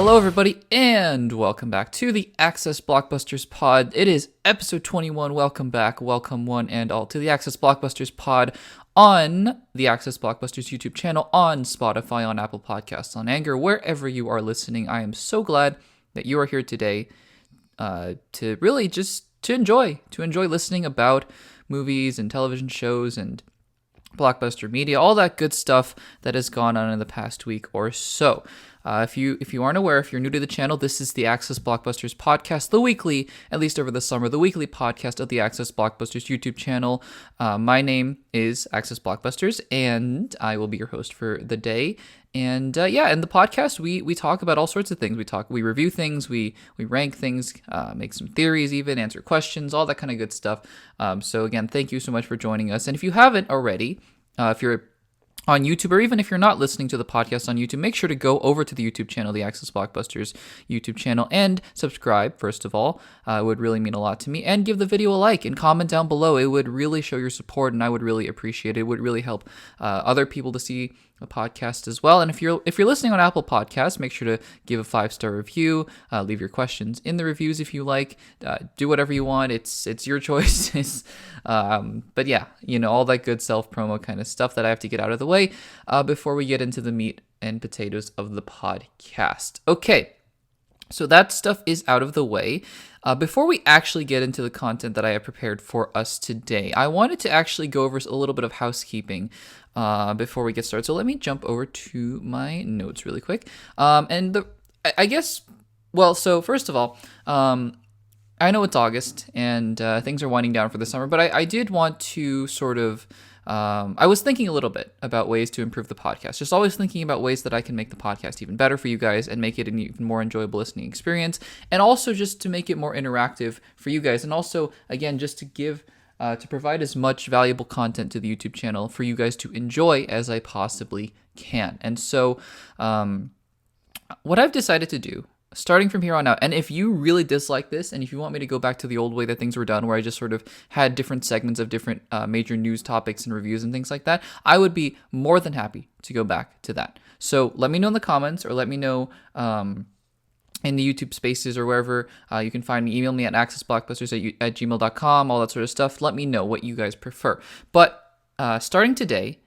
Hello, everybody, and welcome back to the Access Blockbusters Pod. It is episode 21. Welcome back. Welcome, one and all, to the Access Blockbusters Pod on the Access Blockbusters YouTube channel, on Spotify, on Apple Podcasts, on Anchor, wherever you are listening. I am so glad that you are here today to really just to enjoy listening about movies and television shows and blockbuster media, all that good stuff that has gone on in the past week or so. If you aren't aware, if you're new to the channel, this is the Access Blockbusters podcast, the weekly, at least over the summer, the weekly podcast of the Access Blockbusters YouTube channel. My name is Access Blockbusters, and I will be your host for the day. And in the podcast, we talk about all sorts of things. We review things, we rank things, make some theories, even answer questions, all that kind of good stuff. So again, thank you so much for joining us. And if you haven't already, if you're on YouTube, or even if you're not listening to the podcast on YouTube, make sure to go over to the YouTube channel, the Access Blockbusters YouTube channel, and subscribe, first of all. It would really mean a lot to me. And give the video a like and comment down below. It would really show your support, and I would really appreciate it. It would really help other people to see the podcast as well. And if you're listening on Apple Podcasts, make sure to give a 5-star review. Leave your questions in the reviews if you like. Do whatever you want. It's your choice. But yeah, all that good self-promo kind of stuff that I have to get out of the way before we get into the meat and potatoes of the podcast. Okay, so that stuff is out of the way. Before we actually get into the content that I have prepared for us today, I wanted to actually go over a little bit of housekeeping before we get started. So let me jump over to my notes really quick. So first of all, I know it's August and things are winding down for the summer, but I did want to sort of, I was thinking a little bit about ways to improve the podcast, just always thinking about ways that I can make the podcast even better for you guys and make it an even more enjoyable listening experience, and also just to make it more interactive for you guys, and also, again, just to give, to provide as much valuable content to the YouTube channel for you guys to enjoy as I possibly can. And so, what I've decided to do, starting from here on out, and if you really dislike this, and if you want me to go back to the old way that things were done, where I just sort of had different segments of different major news topics and reviews and things like that, I would be more than happy to go back to that. So let me know in the comments, or let me know in the YouTube spaces or wherever you can find me. Email me at accessblockbusters@gmail.com, all that sort of stuff. Let me know what you guys prefer. But starting today,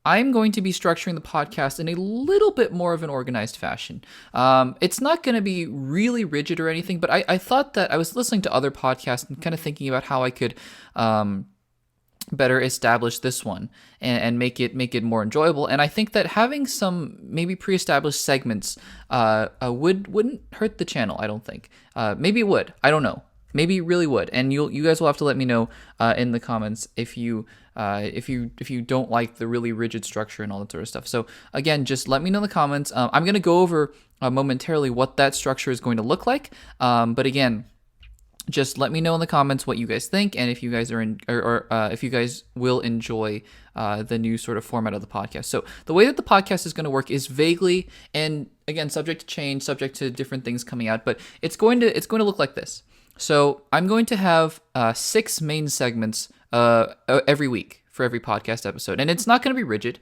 I'm going to be structuring the podcast in a little bit more of an organized fashion. It's not going to be really rigid or anything, but I thought that I was listening to other podcasts and kind of thinking about how I could better establish this one and make it more enjoyable. And I think that having some maybe pre-established segments wouldn't hurt the channel. I don't think. Maybe it would. I don't know. Maybe it really would. And you guys will have to let me know in the comments if you don't like the really rigid structure and all that sort of stuff. So again, just let me know in the comments. I'm going to go over momentarily what that structure is going to look like. But again, just let me know in the comments what you guys think, and if you guys are if you guys will enjoy the new sort of format of the podcast. So the way that the podcast is going to work is vaguely, and again, subject to change, subject to different things coming out, but it's going to look like this. So I'm going to have 6 main segments every week for every podcast episode, and it's not going to be rigid.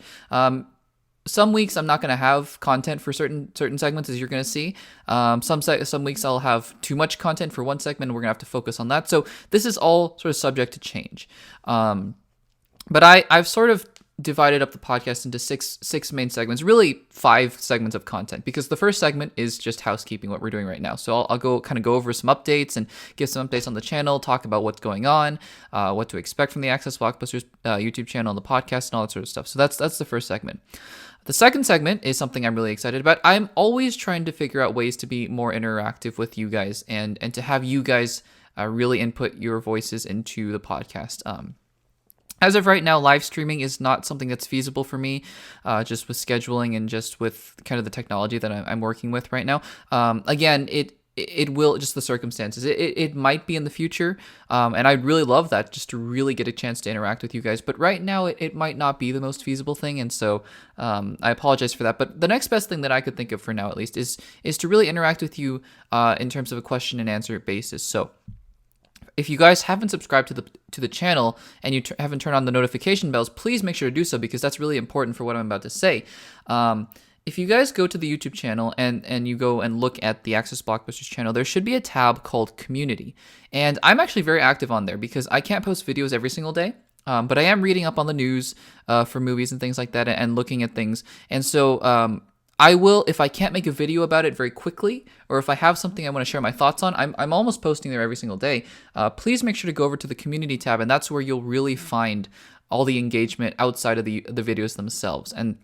Some weeks I'm not going to have content for certain segments, as you're going to see. Some weeks I'll have too much content for one segment, and we're going to have to focus on that. So this is all sort of subject to change. But I've sort of divided up the podcast into six main segments, really 5 segments of content, because the first segment is just housekeeping, what we're doing right now. So I'll go over some updates and give some updates on the channel, talk about what's going on, what to expect from the Access Blockbusters YouTube channel and the podcast and all that sort of stuff. So that's the first segment. The second segment is something I'm really excited about. I'm always trying to figure out ways to be more interactive with you guys and to have you guys really input your voices into the podcast. As of right now, live streaming is not something that's feasible for me, just with scheduling and just with kind of the technology that I'm working with right now. Again, it will, just the circumstances. It might be in the future, and I'd really love that, just to really get a chance to interact with you guys. But right now, it might not be the most feasible thing, and so I apologize for that. But the next best thing that I could think of for now, at least, is to really interact with you in terms of a question and answer basis. So if you guys haven't subscribed to the channel and you haven't turned on the notification bells, please make sure to do so, because that's really important for what I'm about to say. if you guys go to the YouTube channel and you go and look at the Access Blockbusters channel, there should be a tab called Community. And I'm actually very active on there because I can't post videos every single day. But I am reading up on the news for movies and things like that and looking at things. And so I will, if I can't make a video about it very quickly, or if I have something I want to share my thoughts on, I'm almost posting there every single day. Please make sure to go over to the Community tab, and that's where you'll really find all the engagement outside of the videos themselves. And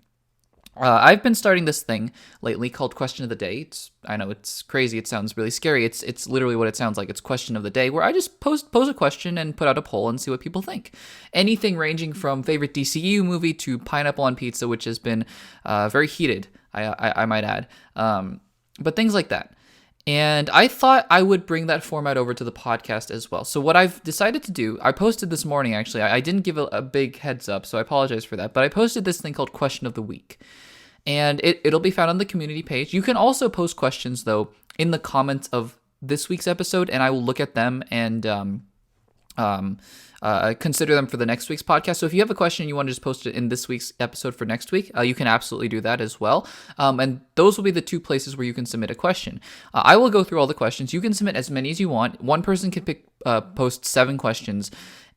I've been starting this thing lately called Question of the Day. I know it's crazy. It sounds really scary. It's literally what it sounds like. It's Question of the Day, where I just pose a question and put out a poll and see what people think. Anything ranging from favorite DCU movie to pineapple on pizza, which has been very heated, I might add. But things like that. And I thought I would bring that format over to the podcast as well. So what I've decided to do, I posted this morning, actually. I didn't give a big heads up, so I apologize for that. But I posted this thing called Question of the Week. And it'll be found on the community page. You can also post questions, though, in the comments of this week's episode, and I will look at them and consider them for the next week's podcast. So if you have a question and you want to just post it in this week's episode for next week, you can absolutely do that as well. And those will be the two places where you can submit a question. I will go through all the questions. You can submit as many as you want. One person can post 7 questions,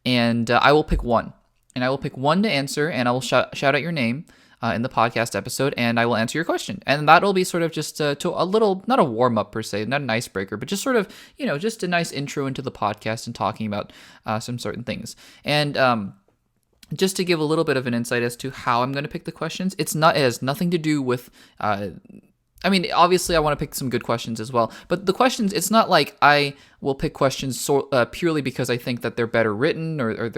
and I will pick one. And I will pick one to answer, and I will shout out your name in the podcast episode, and I will answer your question. And that'll be sort of just to a little, not a warm-up per se, not an icebreaker, but just sort of, just a nice intro into the podcast and talking about some certain things. And just to give a little bit of an insight as to how I'm going to pick the questions, it has nothing to do with... obviously I want to pick some good questions as well, but the questions, it's not like I will pick questions purely because I think that they're better written or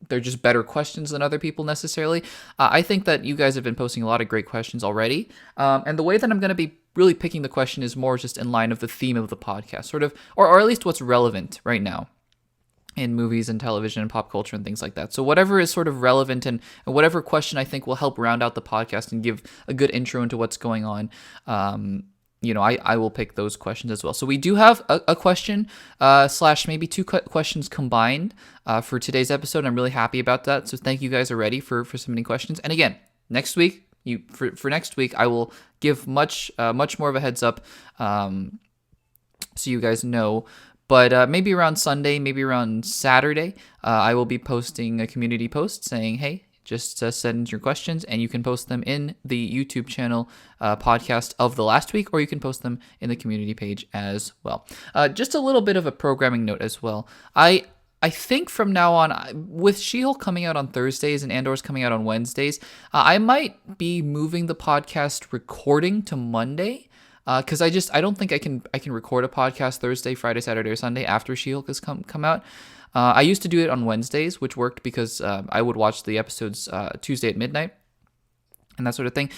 they're just better questions than other people necessarily. I think that you guys have been posting a lot of great questions already. And the way that I'm going to be really picking the question is more just in line of the theme of the podcast, sort of, or at least what's relevant right now in movies and television and pop culture and things like that. So whatever is sort of relevant and whatever question I think will help round out the podcast and give a good intro into what's going on, I will pick those questions as well. So we do have a question / maybe 2 questions combined for today's episode. I'm really happy about that. So thank you guys already for submitting questions. And again, next week, for next week, I will give much more of a heads up so you guys know. But maybe around Sunday, maybe around Saturday, I will be posting a community post saying, hey, just send your questions, and you can post them in the YouTube channel podcast of the last week, or you can post them in the community page as well. Just a little bit of a programming note as well. I think from now on, with She-Hulk coming out on Thursdays and Andor's coming out on Wednesdays, I might be moving the podcast recording to Monday. Because I don't think I can record a podcast Thursday, Friday, Saturday, or Sunday after She-Hulk has come out. I used to do it on Wednesdays, which worked because I would watch the episodes Tuesday at midnight and that sort of thing.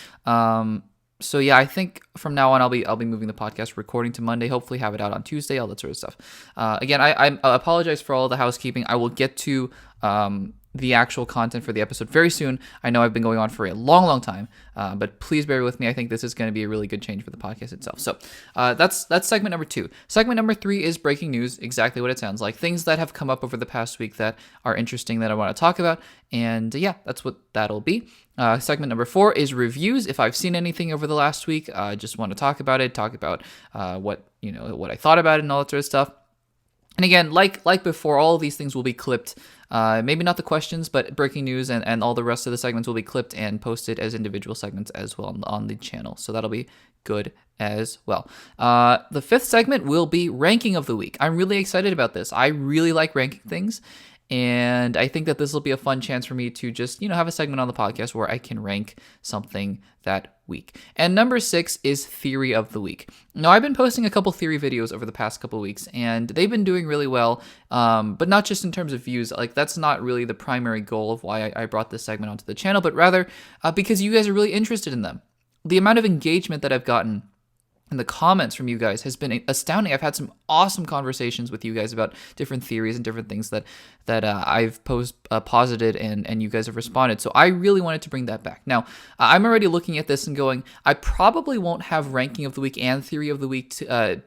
So yeah, I think from now on I'll be moving the podcast recording to Monday. Hopefully have it out on Tuesday, all that sort of stuff. Again, I apologize for all the housekeeping. I will get to the actual content for the episode very soon. I know I've been going on for a long time, but please bear with me. I think this is going to be a really good change for the podcast itself. So that's segment number 2. Segment number 3 is breaking news, exactly what it sounds like. Things that have come up over the past week that are interesting that I want to talk about. And yeah, that's what that'll be. Segment number 4 is reviews. If I've seen anything over the last week, I just want to talk about it, talk about what I thought about it and all that sort of stuff. And again, like before, all of these things will be clipped. Maybe not the questions, but breaking news and all the rest of the segments will be clipped and posted as individual segments as well on the channel. So that'll be good as well. The 5th segment will be ranking of the week. I'm really excited about this. I really like ranking things. And I think that this will be a fun chance for me to just, have a segment on the podcast where I can rank something that week. And number 6 is theory of the week. Now, I've been posting a couple theory videos over the past couple weeks, and they've been doing really well, but not just in terms of views. Like, that's not really the primary goal of why I brought this segment onto the channel, but rather because you guys are really interested in them. The amount of engagement that I've gotten and the comments from you guys has been astounding. I've had some awesome conversations with you guys about different theories and different things that I've posited and you guys have responded. So I really wanted to bring that back. Now, I'm already looking at this and going, I probably won't have ranking of the week and theory of the week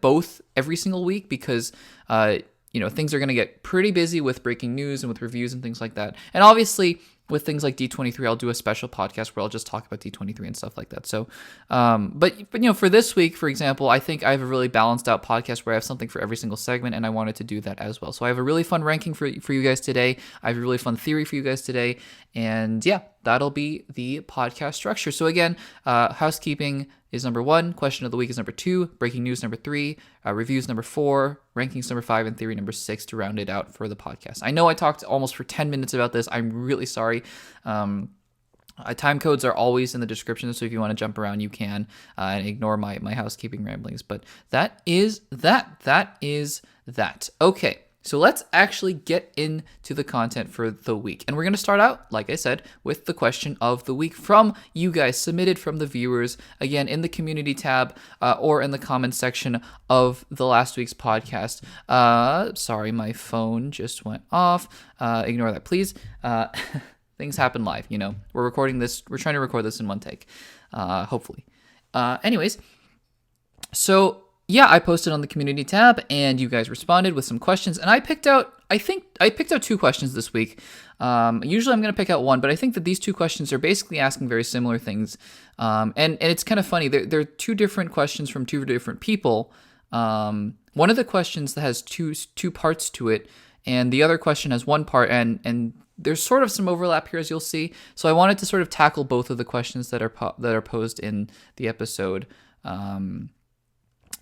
both every single week because things are going to get pretty busy with breaking news and with reviews and things like that. And obviously, with things like D23, I'll do a special podcast where I'll just talk about D23 and stuff like that. So, but for this week, for example, I think I have a really balanced out podcast where I have something for every single segment, and I wanted to do that as well. So I have a really fun ranking for you guys today. I have a really fun theory for you guys today, and yeah, that'll be the podcast structure. So again, housekeeping is number 1, question of the week is number 2, breaking news number 3, reviews number 4, rankings number 5, and theory number 6 to round it out for the podcast. I know I talked almost for 10 minutes about this. I'm really sorry. Time codes are always in the description, so if you want to jump around, you can, and ignore my housekeeping ramblings. But that is that. That is that. Okay. So let's actually get into the content for the week. And we're going to start out, like I said, with the question of the week from you guys, submitted from the viewers, again, in the community tab or in the comments section of the last week's podcast. Sorry, my phone just went off. Ignore that, please. Things happen live, We're recording this. We're trying to record this in one take, hopefully. Anyways, so yeah, I posted on the community tab, and you guys responded with some questions, and I picked out 2 questions this week. Usually I'm going to pick out one, but I think that these 2 questions are basically asking very similar things, and it's kind of funny. They're 2 different questions from 2 different people. One of the questions that has two parts to it, and the other question has one part, and there's sort of some overlap here, as you'll see. So I wanted to sort of tackle both of the questions that are posed in the episode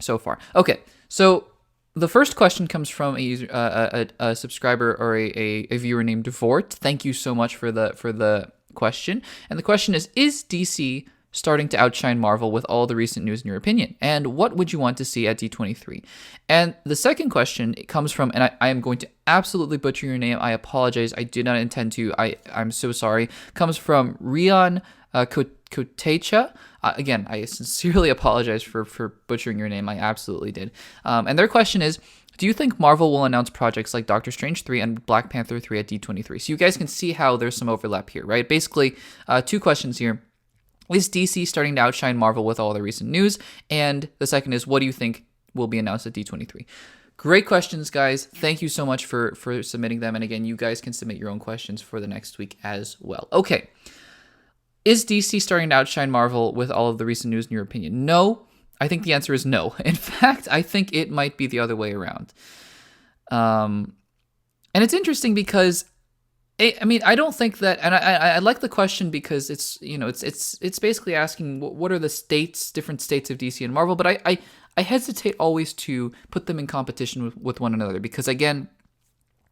so far. Okay, so the first question comes from a subscriber or a viewer named Vort. Thank you so much for the question. And the question is DC starting to outshine Marvel with all the recent news in your opinion? And what would you want to see at D23? And the second question comes from, and I am going to absolutely butcher your name. I apologize. I did not intend to. I'm so sorry. Comes from Rian Kotecha. Again, I sincerely apologize for butchering your name. I absolutely did. And their question is, do you think Marvel will announce projects like Doctor Strange 3 and Black Panther 3 at D23? So you guys can see how there's some overlap here, right? Basically, 2 questions here. Is DC starting to outshine Marvel with all the recent news? And the second is, what do you think will be announced at D23? Great questions, guys. Thank you so much for submitting them. And again, you guys can submit your own questions for the next week as well. Okay. Is DC starting to outshine Marvel with all of the recent news in your opinion? No. I think the answer is no. In fact, I think it might be the other way around. And it's interesting because I don't think that, and I like the question because it's basically asking what are the different states of DC and Marvel, but I hesitate always to put them in competition with one another because, again,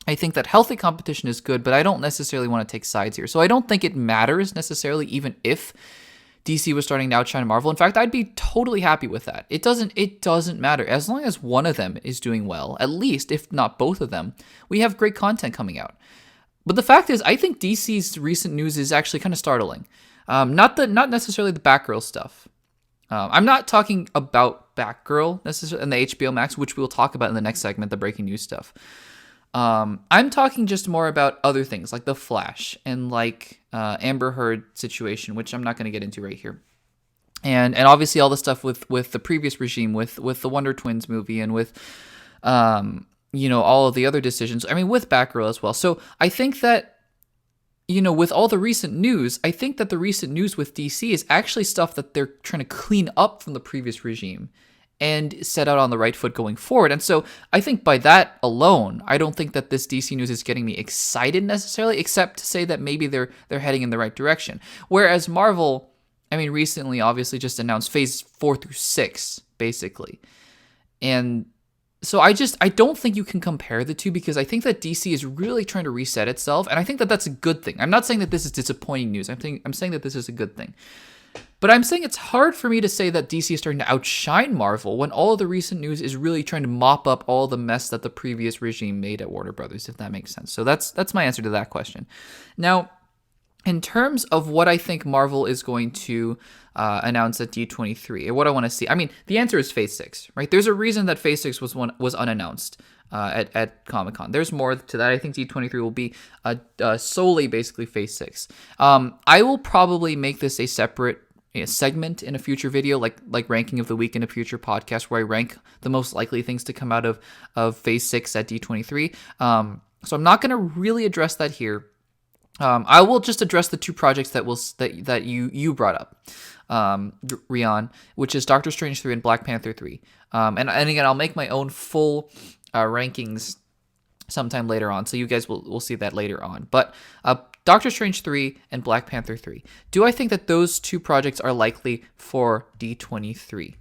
I think that healthy competition is good, but I don't necessarily want to take sides here. So I don't think it matters necessarily even if DC was starting to outshine Marvel. In fact, I'd be totally happy with that. It doesn't matter. As long as one of them is doing well, at least, if not both of them, we have great content coming out. But the fact is, I think DC's recent news is actually kind of startling. Not necessarily the Batgirl stuff. I'm not talking about Batgirl necessarily and the HBO Max, which we'll talk about in the next segment, the breaking news stuff. I'm talking just more about other things like The Flash and like Amber Heard situation, which I'm not going to get into right here. And obviously all the stuff with the previous regime, with the Wonder Twins movie and with all of the other decisions. I mean, with Batgirl as well. So I think that, with all the recent news, I think that the recent news with DC is actually stuff that they're trying to clean up from the previous regime and set out on the right foot going forward. And so I think by that alone, I don't think that this DC news is getting me excited necessarily, except to say that maybe they're heading in the right direction. Whereas Marvel, recently obviously just announced phase 4 through 6, basically. And so I don't think you can compare the two because I think that DC is really trying to reset itself. And I think that that's a good thing. I'm not saying that this is disappointing news. I'm saying that this is a good thing. But I'm saying it's hard for me to say that DC is starting to outshine Marvel when all of the recent news is really trying to mop up all the mess that the previous regime made at Warner Brothers, if that makes sense. So that's my answer to that question. Now, in terms of what I think Marvel is going to announce at D23, and what I want to see, the answer is Phase 6, right? There's a reason that Phase 6 was unannounced at Comic-Con. There's more to that. I think D23 will be solely basically Phase 6. I will probably make this a separate segment in a future video, like ranking of the week in a future podcast where I rank the most likely things to come out of Phase 6 at D23. So I'm not going to really address that here. I will just address the two projects that you brought up, Rian, which is Doctor Strange 3 and Black Panther 3. And again, I'll make my own full rankings sometime later on, so you guys will see that later on. But Doctor Strange 3 and Black Panther 3. Do I think that those two projects are likely for D23?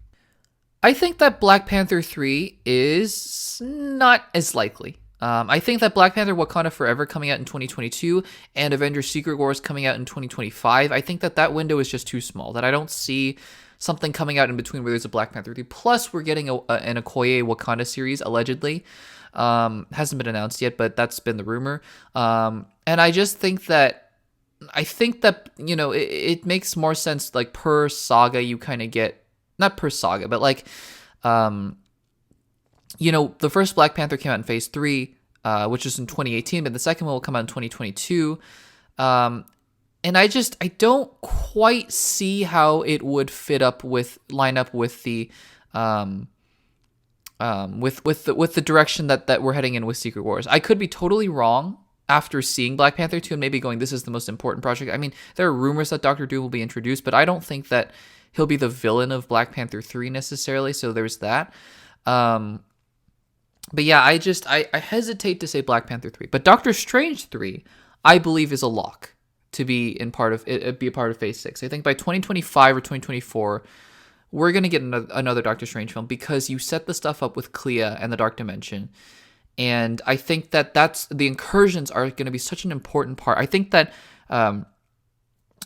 I think that Black Panther 3 is not as likely. I think that Black Panther Wakanda Forever coming out in 2022 and Avengers Secret Wars coming out in 2025, I think that window is just too small, that I don't see something coming out in between where there's a Black Panther 3. Plus, we're getting an Okoye Wakanda series, allegedly. Hasn't been announced yet, but that's been the rumor. And I just think that, it makes more sense, like, per saga you kind of get, not per saga, but like, the first Black Panther came out in Phase 3, which is in 2018, but the second one will come out in 2022. And I don't quite see how it would line up with the with the direction that we're heading in with Secret Wars. I could be totally wrong after seeing Black Panther 2 and maybe going, this is the most important project. I mean, there are rumors that Doctor Doom will be introduced, but I don't think that he'll be the villain of Black Panther 3 necessarily, so there's that. But yeah, I hesitate to say Black Panther 3. But Doctor Strange 3, I believe, is a lock to be a part of Phase 6. I think by 2025 or 2024, we're going to get another Doctor Strange film because you set the stuff up with Clea and the Dark Dimension. And I think that the incursions are going to be such an important part. I think that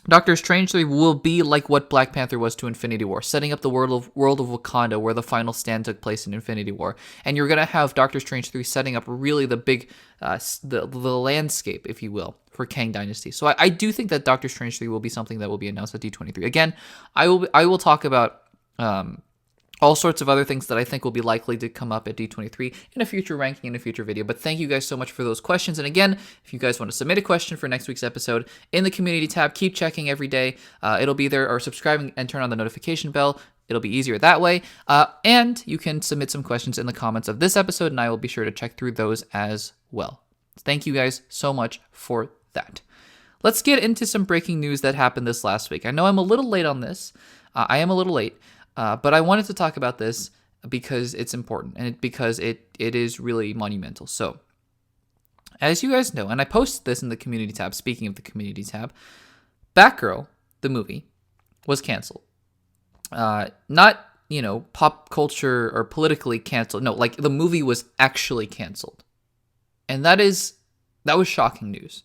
Doctor Strange 3 will be like what Black Panther was to Infinity War, setting up the world of Wakanda where the final stand took place in Infinity War. And you're going to have Doctor Strange 3 setting up really the big, the landscape, if you will, for Kang Dynasty. So I do think that Doctor Strange 3 will be something that will be announced at D23. Again, I will talk about all sorts of other things that I think will be likely to come up at D23 in a future ranking, in a future video. But thank you guys so much for those questions. And again, if you guys want to submit a question for next week's episode in the community tab, keep checking every day. It'll be there, or subscribing and turn on the notification bell. It'll be easier that way. And you can submit some questions in the comments of this episode, and I will be sure to check through those as well. Thank you guys so much for that. Let's get into some breaking news that happened this last week. I know I'm a little late on this. I am a little late. But I wanted to talk about this because it's important and because it is really monumental. So, as you guys know, and I posted this in the community tab, speaking of the community tab, Batgirl, the movie, was canceled. Not, pop culture or politically canceled. No, like the movie was actually canceled. And that was shocking news.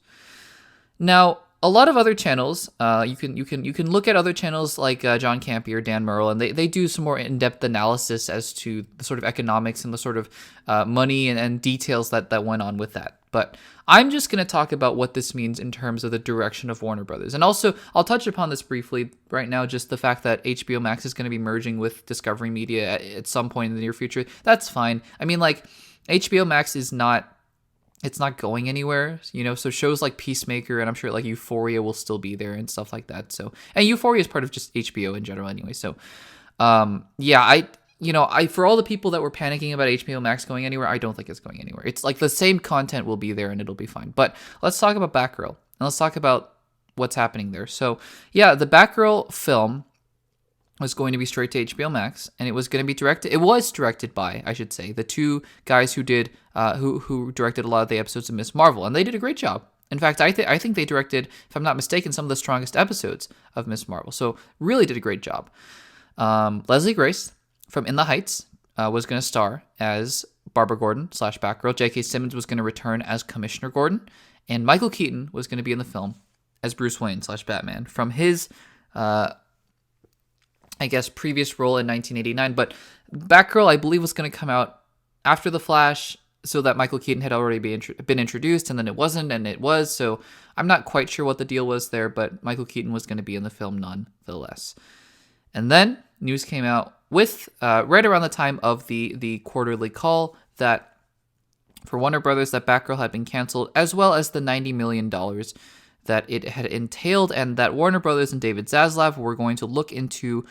Now, a lot of other channels, you can look at other channels like John Campy or Dan Murrell, and they do some more in-depth analysis as to the sort of economics and the sort of money and details that went on with that. But I'm just going to talk about what this means in terms of the direction of Warner Brothers. And also, I'll touch upon this briefly right now, just the fact that HBO Max is going to be merging with Discovery Media at some point in the near future. That's fine. I mean, like, HBO Max is not... It's not going anywhere, so shows like Peacemaker and I'm sure like Euphoria will still be there and stuff like that. So, and Euphoria is part of just HBO in general anyway. So, I for all the people that were panicking about HBO Max going anywhere, I don't think it's going anywhere. It's like the same content will be there and it'll be fine. But let's talk about Batgirl and let's talk about what's happening there. So, yeah, the Batgirl film was going to be straight to HBO Max, and it was going to be directed. It was directed by, I should say, the two guys who did, who directed a lot of the episodes of Miss Marvel, and they did a great job. In fact, I think they directed, if I'm not mistaken, some of the strongest episodes of Miss Marvel. So really did a great job. Leslie Grace from In the Heights was going to star as Barbara Gordon / Batgirl. J.K. Simmons was going to return as Commissioner Gordon, and Michael Keaton was going to be in the film as Bruce Wayne / Batman from his previous role in 1989, but Batgirl, I believe, was going to come out after The Flash, so that Michael Keaton had already been introduced, and then it wasn't, and it was, so I'm not quite sure what the deal was there, but Michael Keaton was going to be in the film nonetheless. And then news came out with, right around the time of the quarterly call, that for Warner Brothers, that Batgirl had been canceled, as well as the $90 million that it had entailed, and that Warner Brothers and David Zaslav were going to look into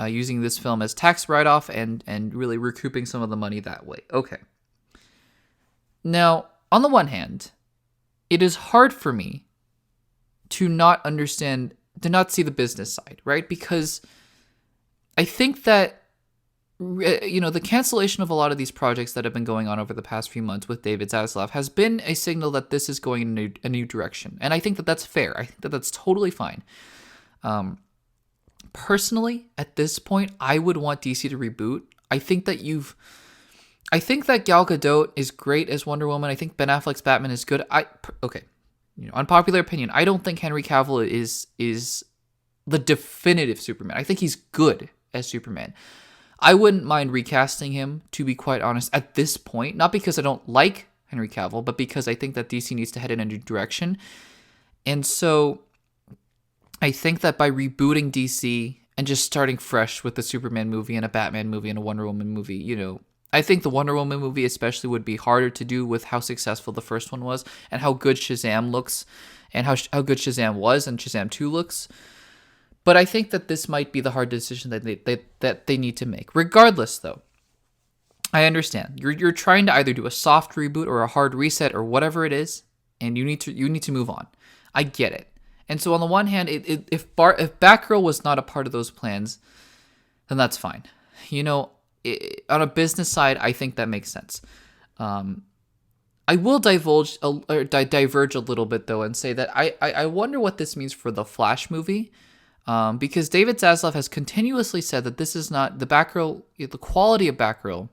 using this film as tax write-off and really recouping some of the money that way. Okay. Now, on the one hand, it is hard for me to not understand, to not see the business side, right? Because I think that, the cancellation of a lot of these projects that have been going on over the past few months with David Zaslav has been a signal that this is going in a new direction. And I think that that's fair. I think that that's totally fine. Personally, at this point, I would want DC to reboot. I think that Gal Gadot is great as Wonder Woman. I think Ben Affleck's Batman is good. Unpopular opinion. I don't think Henry Cavill is the definitive Superman. I think he's good as Superman. I wouldn't mind recasting him, to be quite honest, at this point. Not because I don't like Henry Cavill, but because I think that DC needs to head in a new direction. And so I think that by rebooting DC and just starting fresh with a Superman movie and a Batman movie and a Wonder Woman movie, I think the Wonder Woman movie especially would be harder to do with how successful the first one was and how good Shazam looks and how good Shazam was and Shazam 2 looks. But I think that this might be the hard decision that they need to make. Regardless, though, I understand. You're trying to either do a soft reboot or a hard reset or whatever it is, and you need to move on. I get it. And so on the one hand, if Batgirl was not a part of those plans, then that's fine. On a business side, I think that makes sense. I will diverge a little bit though and say that I wonder what this means for the Flash movie. Because David Zaslav has continuously said that this is not the Batgirl. The quality of Batgirl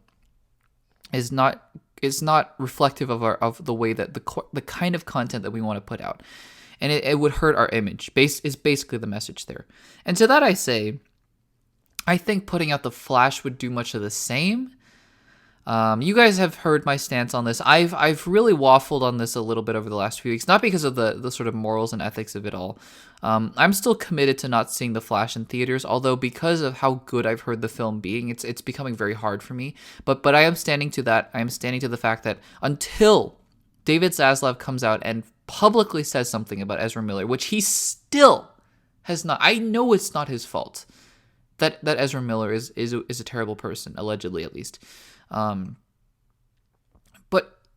is not reflective of the way that the kind of content that we want to put out, and it would hurt our image. Is basically the message there. And to that I say, I think putting out the Flash would do much of the same. You guys have heard my stance on this. I've really waffled on this a little bit over the last few weeks, not because of the sort of morals and ethics of it all. I'm still committed to not seeing The Flash in theaters, although because of how good I've heard the film being, it's becoming very hard for me. But I am standing to that. I am standing to the fact that until David Zaslav comes out and publicly says something about Ezra Miller, which he still has not. I know it's not his fault that Ezra Miller is a terrible person, allegedly at least.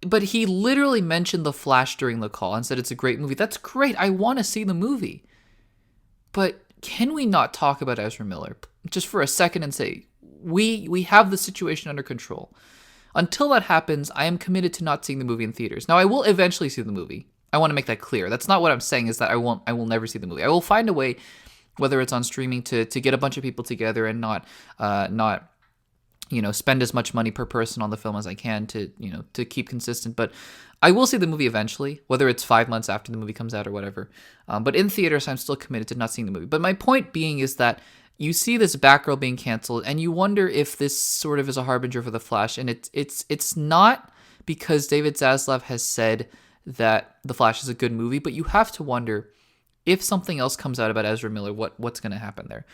But he literally mentioned The Flash during the call and said it's a great movie. That's great. I want to see the movie. But can we not talk about Ezra Miller just for a second and say, we have the situation under control? Until that happens, I am committed to not seeing the movie in theaters. Now, I will eventually see the movie. I want to make that clear. That's not what I'm saying, is that I will never see the movie. I will find a way, whether it's on streaming, to get a bunch of people together and not spend as much money per person on the film as I can to keep consistent. But I will see the movie eventually, whether it's 5 months after the movie comes out or whatever. But in theaters, I'm still committed to not seeing the movie. But my point being is that you see this Batgirl being canceled, and you wonder if this sort of is a harbinger for The Flash. And it's not because David Zaslav has said that The Flash is a good movie, but you have to wonder if something else comes out about Ezra Miller, what's going to happen there.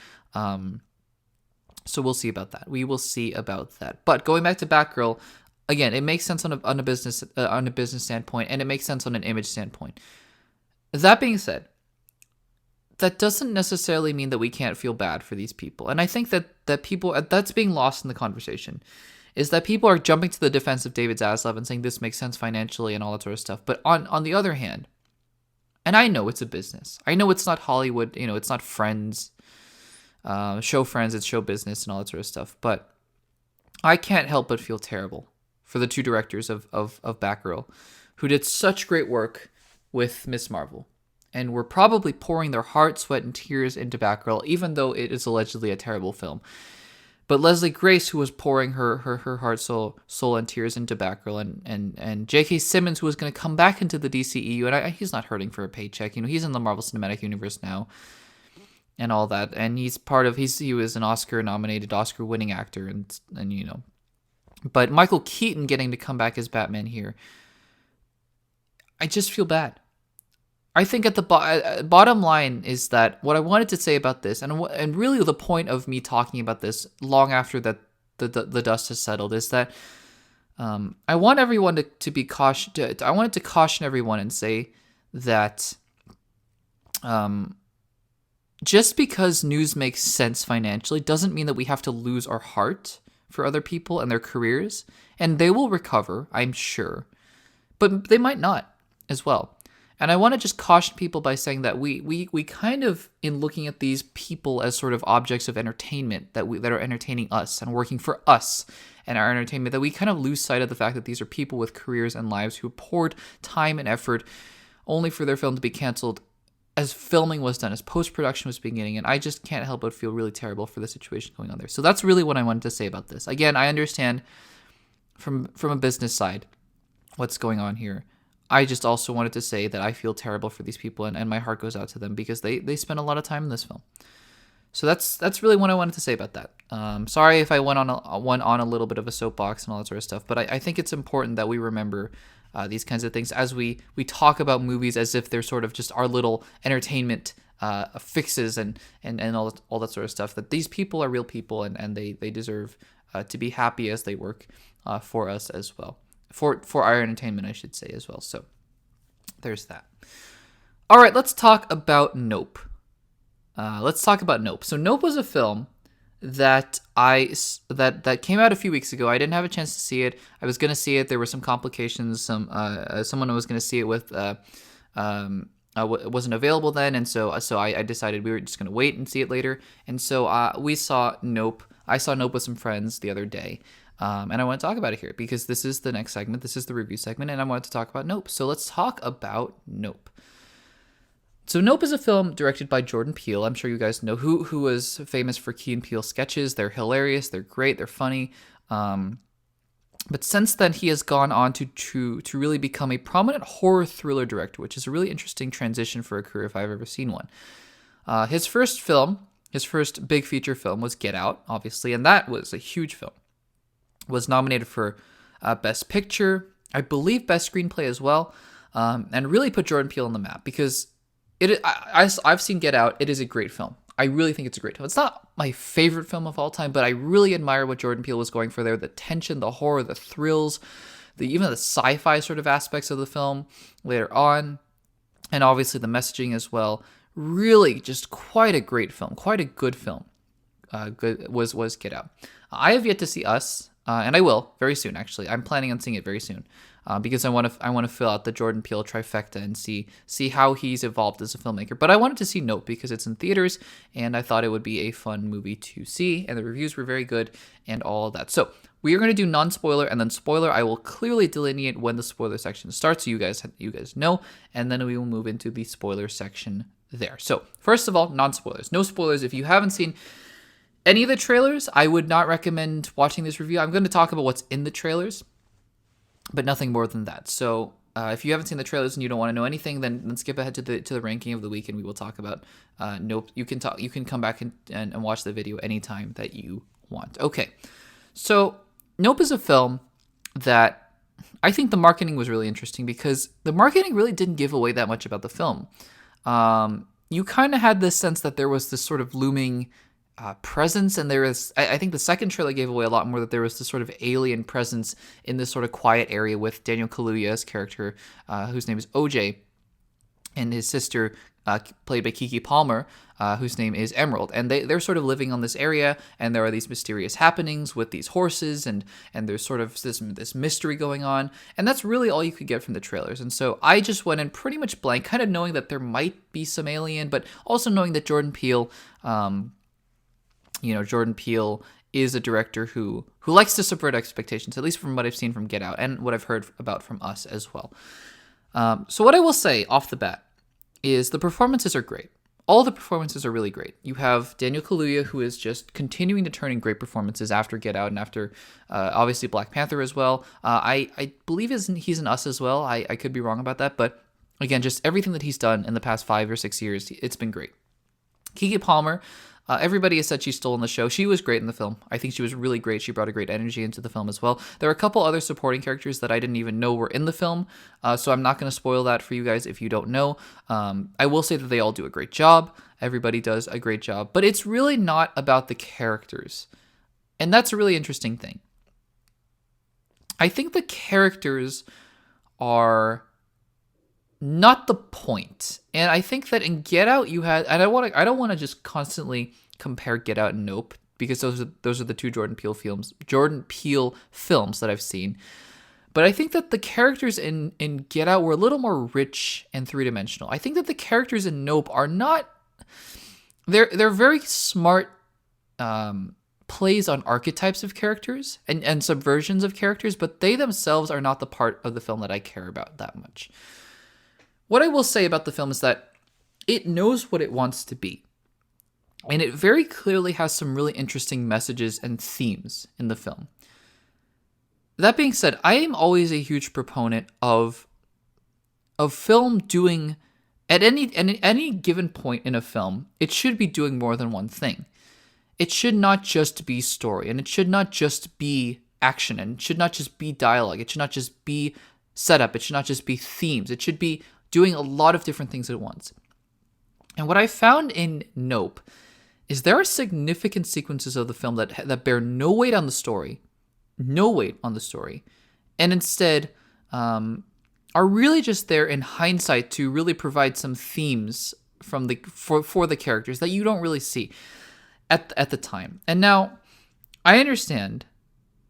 So we'll see about that. We will see about that. But going back to Batgirl, again, it makes sense on a business standpoint, and it makes sense on an image standpoint. That being said, that doesn't necessarily mean that we can't feel bad for these people. And I think that people, that's being lost in the conversation, is that people are jumping to the defense of David Zaslav and saying this makes sense financially and all that sort of stuff. But on the other hand, and I know it's a business. I know it's not Hollywood. It's not Friends. Show Friends, it's show business and all that sort of stuff. But I can't help but feel terrible for the two directors of Batgirl, who did such great work with Miss Marvel and were probably pouring their heart, sweat, and tears into Batgirl, even though it is allegedly a terrible film. But Leslie Grace, who was pouring her heart, soul, and tears into Batgirl, and J.K. Simmons, who was going to come back into the DCEU, and he's not hurting for a paycheck. He's in the Marvel Cinematic Universe now, and all that, and he was an Oscar-nominated, Oscar-winning actor, and but Michael Keaton getting to come back as Batman here, I just feel bad. I think at the bottom line is that what I wanted to say about this, and really the point of me talking about this long after that the dust has settled, is that I want everyone to be cautious. I wanted to caution everyone and say that just because news makes sense financially doesn't mean that we have to lose our heart for other people and their careers. And they will recover, I'm sure, but they might not as well. And I want to just caution people by saying that we kind of, in looking at these people as sort of objects of entertainment that are entertaining us and working for us and our entertainment, that we kind of lose sight of the fact that these are people with careers and lives who poured time and effort only for their film to be canceled as filming was done, as post-production was beginning. And I just can't help but feel really terrible for the situation going on there. So that's really what I wanted to say about this. Again, I understand from a business side what's going on here. I just also wanted to say that I feel terrible for these people, and my heart goes out to them because they spent a lot of time in this film. So that's really what I wanted to say about that. Sorry if I went on a little bit of a soapbox and all that sort of stuff, but I think it's important that we remember these kinds of things as we talk about movies as if they're sort of just our little entertainment fixes and all that sort of stuff. That these people are real people, and they deserve to be happy as they work for us as well. For our entertainment, I should say, as well. So there's that. All right, let's talk about Nope. So Nope was a film that that came out a few weeks ago. I didn't have a chance to see it. I was going to see it. There were some complications. Someone I was going to see it with wasn't available then, and so I decided we were just going to wait and see it later. And so we saw Nope. I saw Nope with some friends the other day. And I want to talk about it here because this is the next segment. This is the review segment, and I wanted to talk about Nope. So let's talk about Nope. So Nope is a film directed by Jordan Peele. I'm sure you guys know who was famous for Key and Peele sketches. They're hilarious. They're great. They're funny. But since then, he has gone on to really become a prominent horror thriller director, which is a really interesting transition for a career if I've ever seen one. His first big feature film was Get Out, obviously, and that was a huge film. Was nominated for Best Picture, I believe Best Screenplay as well, and really put Jordan Peele on the map because I've seen Get Out. It is a great film. I really think it's a great film. It's not my favorite film of all time, but I really admire what Jordan Peele was going for there. The tension, the horror, the thrills, even the sci-fi sort of aspects of the film later on, and obviously the messaging as well. Really just quite a great film, quite a good film. Was Get Out. I have yet to see Us. And I will very soon. Actually, I'm planning on seeing it very soon because I want to fill out the Jordan Peele trifecta and see how he's evolved as a filmmaker. But I wanted to see Nope because it's in theaters, and I thought it would be a fun movie to see, and the reviews were very good and all of that. So we are going to do non-spoiler and then spoiler. I will clearly delineate when the spoiler section starts, so you guys know, and then we will move into the spoiler section there. So first of all, non-spoilers. No spoilers. If you haven't seen any of the trailers, I would not recommend watching this review. I'm going to talk about what's in the trailers, but nothing more than that. So if you haven't seen the trailers and you don't want to know anything, then skip ahead to the ranking of the week, and we will talk about Nope. You can come back and watch the video anytime that you want. Okay, so Nope is a film that I think the marketing was really interesting because the marketing really didn't give away that much about the film. You kind of had this sense that there was this sort of looming presence, and there is, I think the second trailer gave away a lot more, that there was this sort of alien presence in this sort of quiet area with Daniel Kaluuya's character, whose name is OJ, and his sister, played by Keke Palmer, whose name is Emerald. And they're sort of living on this area, and there are these mysterious happenings with these horses, and there's sort of this mystery going on, and that's really all you could get from the trailers. And so I just went in pretty much blank, kind of knowing that there might be some alien, but also knowing that Jordan Peele, Jordan Peele is a director who likes to subvert expectations, at least from what I've seen from Get Out and what I've heard about from Us as well. So what I will say off the bat is the performances are great. All the performances are really great. You have Daniel Kaluuya, who is just continuing to turn in great performances after Get Out and after, obviously, Black Panther as well. I believe he's in Us as well. I could be wrong about that, but again, just everything that he's done in the past 5 or 6 years, it's been great. Keke Palmer, everybody has said she stole in the show. She was great in the film. I think she was really great. She brought a great energy into the film as well. There are a couple other supporting characters that I didn't even know were in the film, so I'm not going to spoil that for you guys if you don't know. I will say that they all do a great job. Everybody does a great job, but it's really not about the characters, and that's a really interesting thing. I think the characters are not the point. And I think that in Get Out you had, and I don't want to just constantly compare Get Out and Nope, because those are the two Jordan Peele films that I've seen. But I think that the characters in Get Out were a little more rich and three-dimensional. I think that the characters in Nope are not. They're very smart plays on archetypes of characters and subversions of characters, but they themselves are not the part of the film that I care about that much. What I will say about the film is that it knows what it wants to be. And it very clearly has some really interesting messages and themes in the film. That being said, I am always a huge proponent of film doing, at any given point in a film, it should be doing more than one thing. It should not just be story, and it should not just be action, and it should not just be dialogue. It should not just be setup. It should not just be themes. It should be doing a lot of different things at once. And what I found in Nope is there are significant sequences of the film that bear no weight on the story, and instead are really just there in hindsight to really provide some themes for the characters that you don't really see at the time. And now, I understand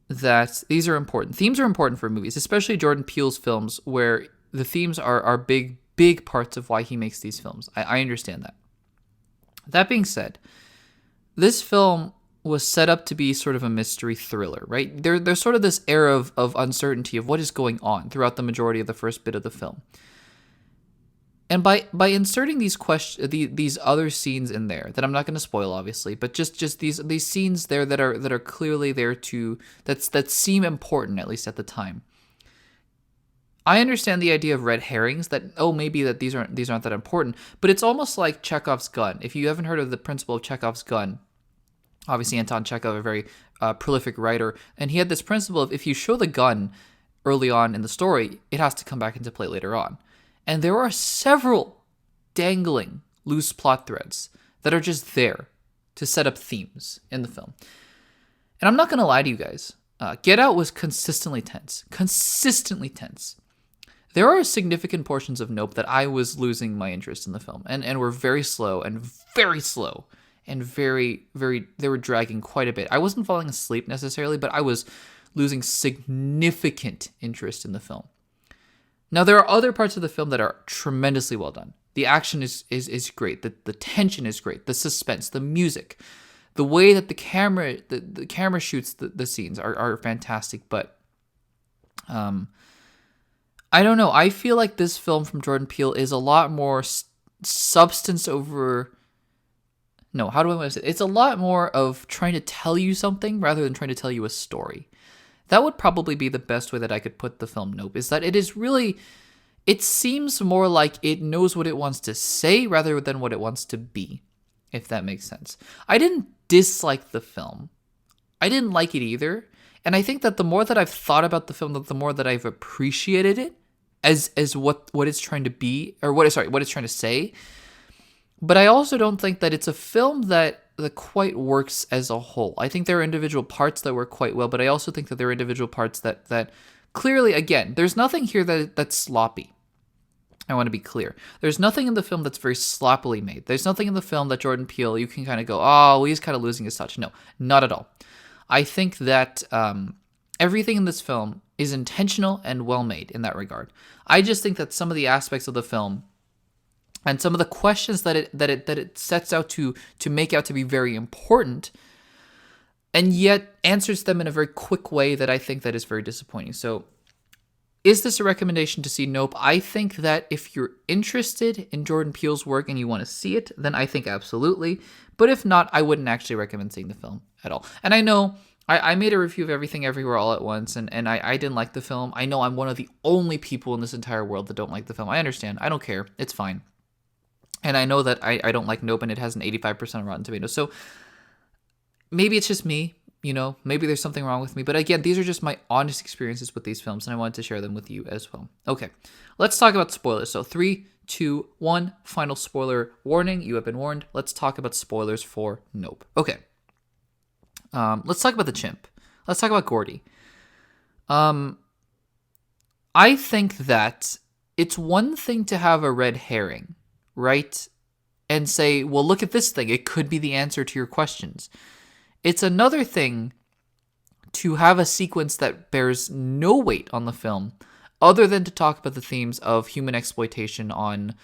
that these are important. Themes are important for movies, especially Jordan Peele's films, where the themes are big parts of why he makes these films. I understand that. That being said, this film was set up to be sort of a mystery thriller, right? There's sort of this air of uncertainty of what is going on throughout the majority of the first bit of the film. And by inserting these other scenes in there that I'm not going to spoil, obviously, but just these scenes there that are clearly there that seem important, at least at the time. I understand the idea of red herrings, that maybe that these aren't that important, but it's almost like Chekhov's gun. If you haven't heard of the principle of Chekhov's gun, obviously Anton Chekhov, a very prolific writer, and he had this principle of if you show the gun early on in the story, it has to come back into play later on. And there are several dangling loose plot threads that are just there to set up themes in the film. And I'm not going to lie to you guys. Get Out was consistently tense. There are significant portions of Nope that I was losing my interest in the film and were very slow and very, they were dragging quite a bit. I wasn't falling asleep necessarily, but I was losing significant interest in the film. Now, there are other parts of the film that are tremendously well done. The action is great. The tension is great. The suspense, the music, the way that the camera shoots the scenes are fantastic. But I don't know. I feel like this film from Jordan Peele is a lot more substance over. No, how do I want to say it? It's a lot more of trying to tell you something rather than trying to tell you a story. That would probably be the best way that I could put the film Nope, is that it seems more like it knows what it wants to say rather than what it wants to be, if that makes sense. I didn't dislike the film. I didn't like it either. And I think that the more that I've thought about the film, the more that I've appreciated it as what it's trying to be, or what it's trying to say. But I also don't think that it's a film that quite works as a whole. I think there are individual parts that work quite well, but I also think that there are individual parts that clearly, again, there's nothing here that's sloppy. I want to be clear. There's nothing in the film that's very sloppily made. There's nothing in the film that Jordan Peele, you can kind of go, well, he's kind of losing his touch. No, not at all. I think that everything in this film is intentional and well made in that regard. I just think that some of the aspects of the film and some of the questions that it sets out to make out to be very important, and yet answers them in a very quick way that I think that is very disappointing. So, is this a recommendation to see Nope? I think that if you're interested in Jordan Peele's work and you want to see it, then I think absolutely. But if not, I wouldn't actually recommend seeing the film at all. And I know I made a review of Everything Everywhere All at Once, and I didn't like the film. I know I'm one of the only people in this entire world that don't like the film. I understand. I don't care. It's fine. And I know that I don't like Nope, and it has an 85% on Rotten Tomatoes. So maybe it's just me, maybe there's something wrong with me. But again, these are just my honest experiences with these films, and I wanted to share them with you as well. Okay, let's talk about spoilers. So 3, 2, 1, final spoiler warning. You have been warned. Let's talk about spoilers for Nope. Okay. Let's talk about the chimp. Let's talk about Gordy. I think that it's one thing to have a red herring, right? And say, well, look at this thing. It could be the answer to your questions. It's another thing to have a sequence that bears no weight on the film other than to talk about the themes of human exploitation on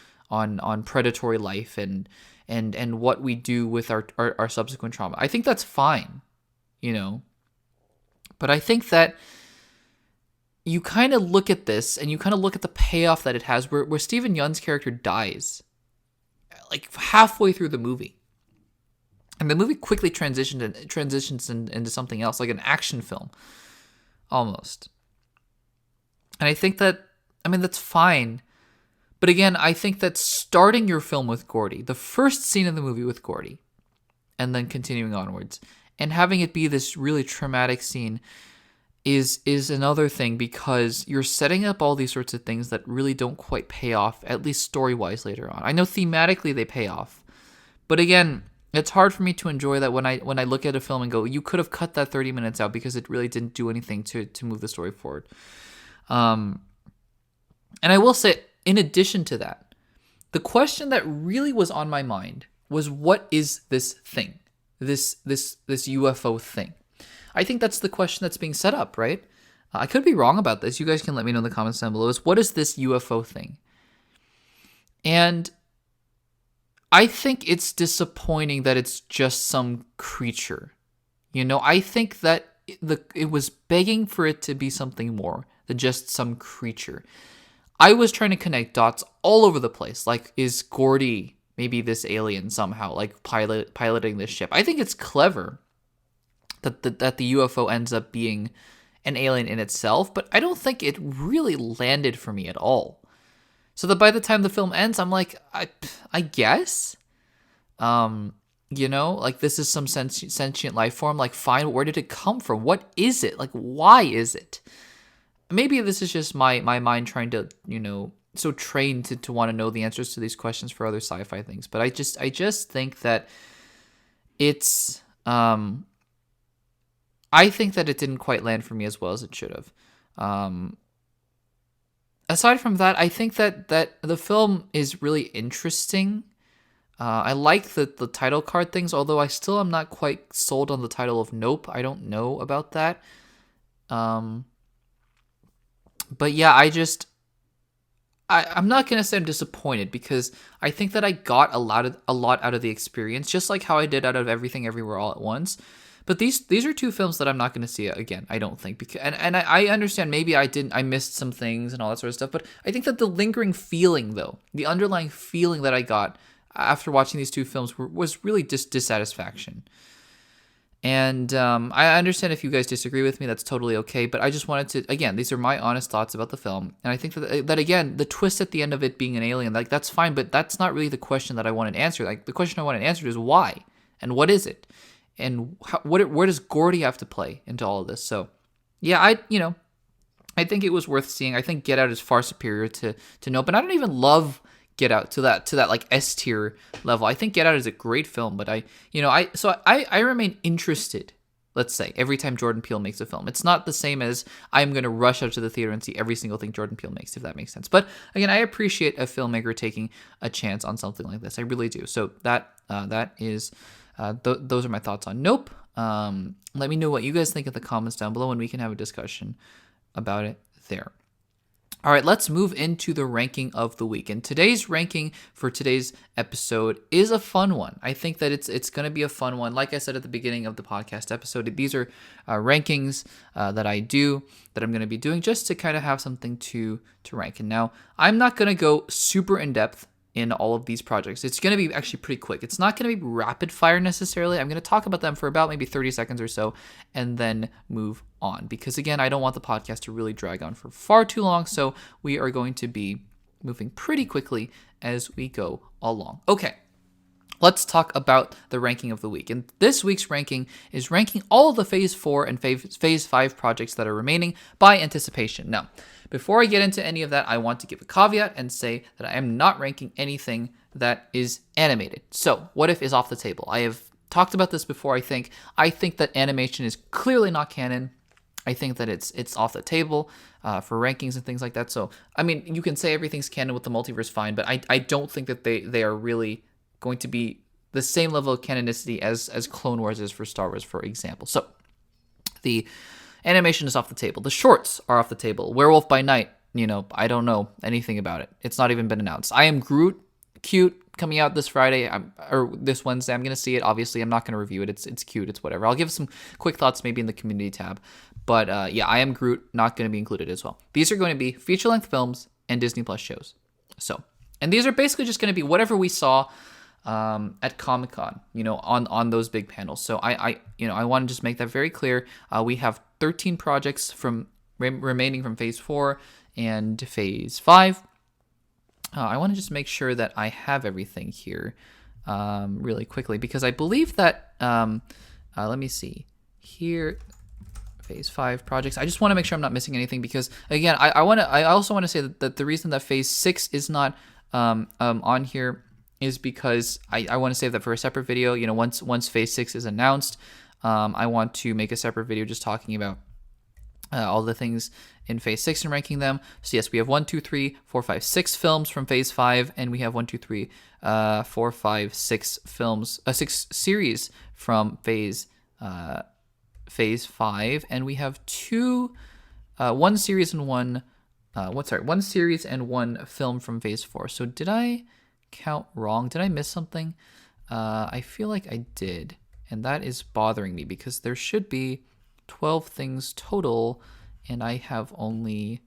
predatory life and what we do with our subsequent trauma. I think that's fine, you know. But I think that you kind of look at this and you kind of look at the payoff that it has where Steven Yeun's character dies like halfway through the movie. And the movie quickly transitions into something else, like an action film, almost. And I think that, I mean, that's fine. But again, I think that starting your film with Gordy, the first scene in the movie with Gordy, and then continuing onwards, and having it be this really traumatic scene is another thing, because you're setting up all these sorts of things that really don't quite pay off, at least story-wise later on. I know thematically they pay off. But again, it's hard for me to enjoy that when I look at a film and go, you could have cut that 30 minutes out because it really didn't do anything to move the story forward. And I will say, in addition to that, the question that really was on my mind was, what is this thing? This UFO thing? I think that's the question that's being set up, right? I could be wrong about this. You guys can let me know in the comments down below. What is this UFO thing? And I think it's disappointing that it's just some creature. You know, I think that it was begging for it to be something more than just some creature. I was trying to connect dots all over the place. Like, is Gordy maybe this alien somehow, like piloting this ship? I think it's clever that the UFO ends up being an alien in itself, but I don't think it really landed for me at all. So that by the time the film ends, I'm like, I guess, you know, like, this is some sentient life form. Like, fine, where did it come from? What is it? Like, why is it? Maybe this is just my mind trying to, you know, so trained to want to know the answers to these questions for other sci-fi things. But I just think that it's, I think that it didn't quite land for me as well as it should have. Aside from that, I think that the film is really interesting. I like the title card things, although I still am not quite sold on the title of Nope. I don't know about that. But yeah, I'm not going to say I'm disappointed, because I think that I got a lot out of the experience, just like how I did out of Everything Everywhere All at Once. But these are two films that I'm not going to see again, I don't think. Because, and I understand maybe I missed some things and all that sort of stuff, but I think that the lingering feeling, though, the underlying feeling that I got after watching these two films was really just dissatisfaction. And I understand if you guys disagree with me, that's totally okay. But I just wanted to, again, these are my honest thoughts about the film. And I think that again, the twist at the end of it being an alien, like, that's fine, but that's not really the question that I wanted answered. Like, the question I wanted answered is why? And what is it? And where does Gordy have to play into all of this? So, yeah, I think it was worth seeing. I think Get Out is far superior to Nope. And I don't even love Get Out to that like S tier level. I think Get Out is a great film, but I remain interested, let's say, every time Jordan Peele makes a film. It's not the same as I'm going to rush out to the theater and see every single thing Jordan Peele makes, if that makes sense. But again, I appreciate a filmmaker taking a chance on something like this. I really do. So that is those are my thoughts on Nope. Let me know what you guys think in the comments down below, and we can have a discussion about it there. All right, let's move into the ranking of the week. And today's ranking for today's episode is a fun one. I think that it's going to be a fun one. Like I said at the beginning of the podcast episode, these are rankings that I'm going to be doing just to kind of have something to rank. And now, I'm not going to go super in depth in all of these projects. It's going to be actually pretty quick. It's not going to be rapid fire necessarily. I'm going to talk about them for about maybe 30 seconds or so and then move on, because again, I don't want the podcast to really drag on for far too long. So we are going to be moving pretty quickly as we go along. Okay. Let's talk about the ranking of the week. And this week's ranking is ranking all of the Phase 4 and Phase 5 projects that are remaining by anticipation. Now, before I get into any of that, I want to give a caveat and say that I am not ranking anything that is animated. So, What If is off the table. I have talked about this before, I think. I think that animation is clearly not canon. I think that it's off the table for rankings and things like that. So, I mean, you can say everything's canon with the multiverse, fine, but I don't think that they are really going to be the same level of canonicity as Clone Wars is for Star Wars, for example. So, The animation is off the table. The shorts are off the table. Werewolf by Night, I don't know anything about it. It's not even been announced. I Am Groot, cute, coming out this Friday or this Wednesday. I'm gonna see it. Obviously, I'm not gonna review it. It's cute. It's whatever. I'll give some quick thoughts maybe in the community tab. But yeah, I Am Groot not gonna be included as well. These are going to be feature-length films and Disney Plus shows. So, and these are basically just going to be whatever we saw at Comic-Con, on those big panels. So I want to just make that very clear. We have 13 projects remaining from Phase 4 and Phase 5. I want to just make sure that I have everything here really quickly, because I believe that, let me see here, Phase 5 projects. I just want to make sure I'm not missing anything, because again, I also want to say that the reason that Phase 6 is not on here is because I want to save that for a separate video. Once Phase 6 is announced, I want to make a separate video just talking about all the things in Phase 6 and ranking them. So yes, we have 1, 2, 3, 4, 5, 6 films from Phase 5, and we have 1, 2, 3, 4, 5, 6 films, 6 series from Phase 5, and we have one series and one film from Phase 4. So did I count wrong? Did I miss something? I feel like I did, and that is bothering me, because there should be 12 things total, and I have only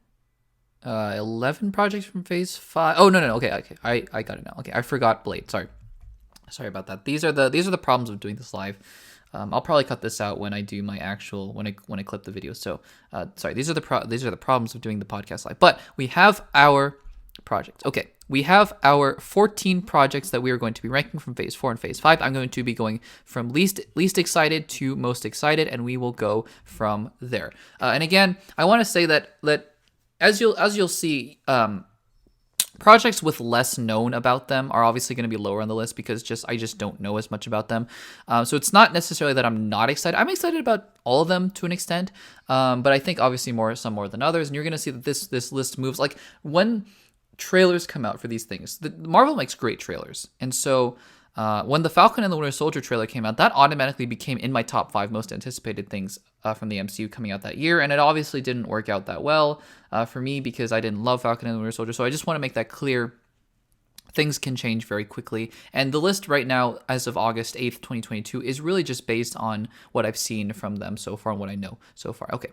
11 projects from Phase 5. Oh, no, okay, I got it now. Okay, I forgot Blade. Sorry about that. These are the problems of doing this live. I'll probably cut this out when I do my actual when I clip the video. So sorry, these are the problems of doing the podcast live. But we have our projects. Okay, we have our 14 projects that we are going to be ranking from Phase 4 and Phase 5. I'm going to be going from least excited to most excited, and we will go from there. And again, I want to say that as you'll see, projects with less known about them are obviously going to be lower on the list, because I just don't know as much about them. So it's not necessarily that I'm not excited. I'm excited about all of them to an extent, but I think obviously some more than others. And you're going to see that this list moves. Like when trailers come out for these things, Marvel makes great trailers, and so when the Falcon and the Winter Soldier trailer came out, that automatically became in my top 5 most anticipated things from the MCU coming out that year. And it obviously didn't work out that well for me, because I didn't love Falcon and the Winter Soldier. So I just want to make that clear. Things can change very quickly. And the list right now, as of August 8th, 2022, is really just based on what I've seen from them so far and what I know so far. Okay,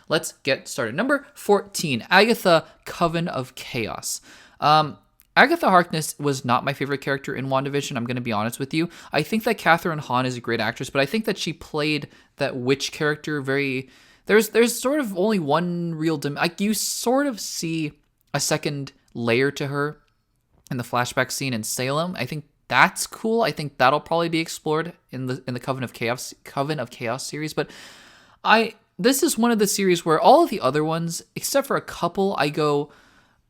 let's get started. Number 14, Agatha, Coven of Chaos. Agatha Harkness was not my favorite character in WandaVision. I'm going to be honest with you. I think that Kathryn Hahn is a great actress, but I think that she played that witch character very... There's sort of only one real... you sort of see a second layer to her in the flashback scene in Salem. I think that's cool. I think that'll probably be explored in the Coven of Chaos series. But this is one of the series where all of the other ones, except for a couple, I go...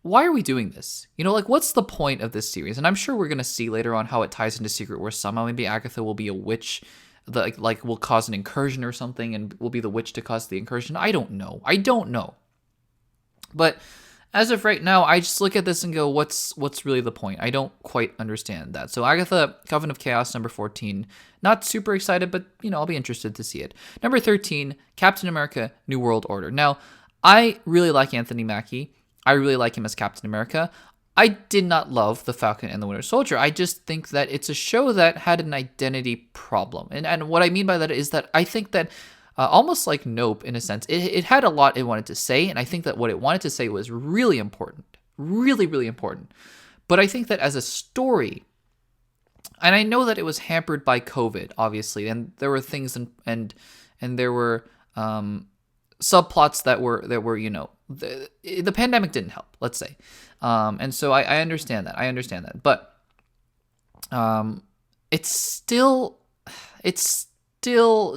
why are we doing this? What's the point of this series? And I'm sure we're going to see later on how it ties into Secret Wars somehow. Maybe Agatha will be a witch, will cause an incursion or something, and will be the witch to cause the incursion. I don't know. But as of right now, I just look at this and go, what's really the point? I don't quite understand that. So Agatha, Coven of Chaos, number 14. Not super excited, but, I'll be interested to see it. Number 13, Captain America, New World Order. Now, I really like Anthony Mackie. I really like him as Captain America. I did not love The Falcon and the Winter Soldier. I just think that it's a show that had an identity problem. And what I mean by that is that I think that almost like Nope, in a sense, it had a lot it wanted to say, and I think that what it wanted to say was really important. Really, really important. But I think that as a story, and I know that it was hampered by COVID, obviously, and there were things and there were subplots that were the pandemic didn't help, let's say. And so I understand that. But it's still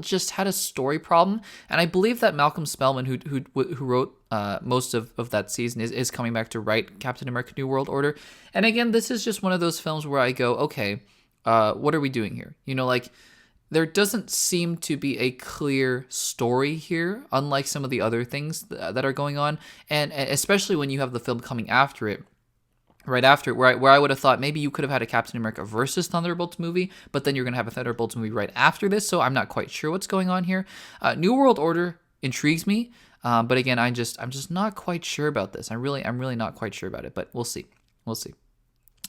just had a story problem. And I believe that Malcolm Spellman, who wrote most of that season, is coming back to write Captain America New World Order. And again, this is just one of those films where I go, okay, what are we doing here? There doesn't seem to be a clear story here, unlike some of the other things that are going on. And especially when you have the film coming after it, right after, where I would have thought maybe you could have had a Captain America versus Thunderbolts movie, but then you're going to have a Thunderbolts movie right after this, so I'm not quite sure what's going on here. New World Order intrigues me. But again, I'm just not quite sure about this. I'm really not quite sure about it. But we'll see. We'll see.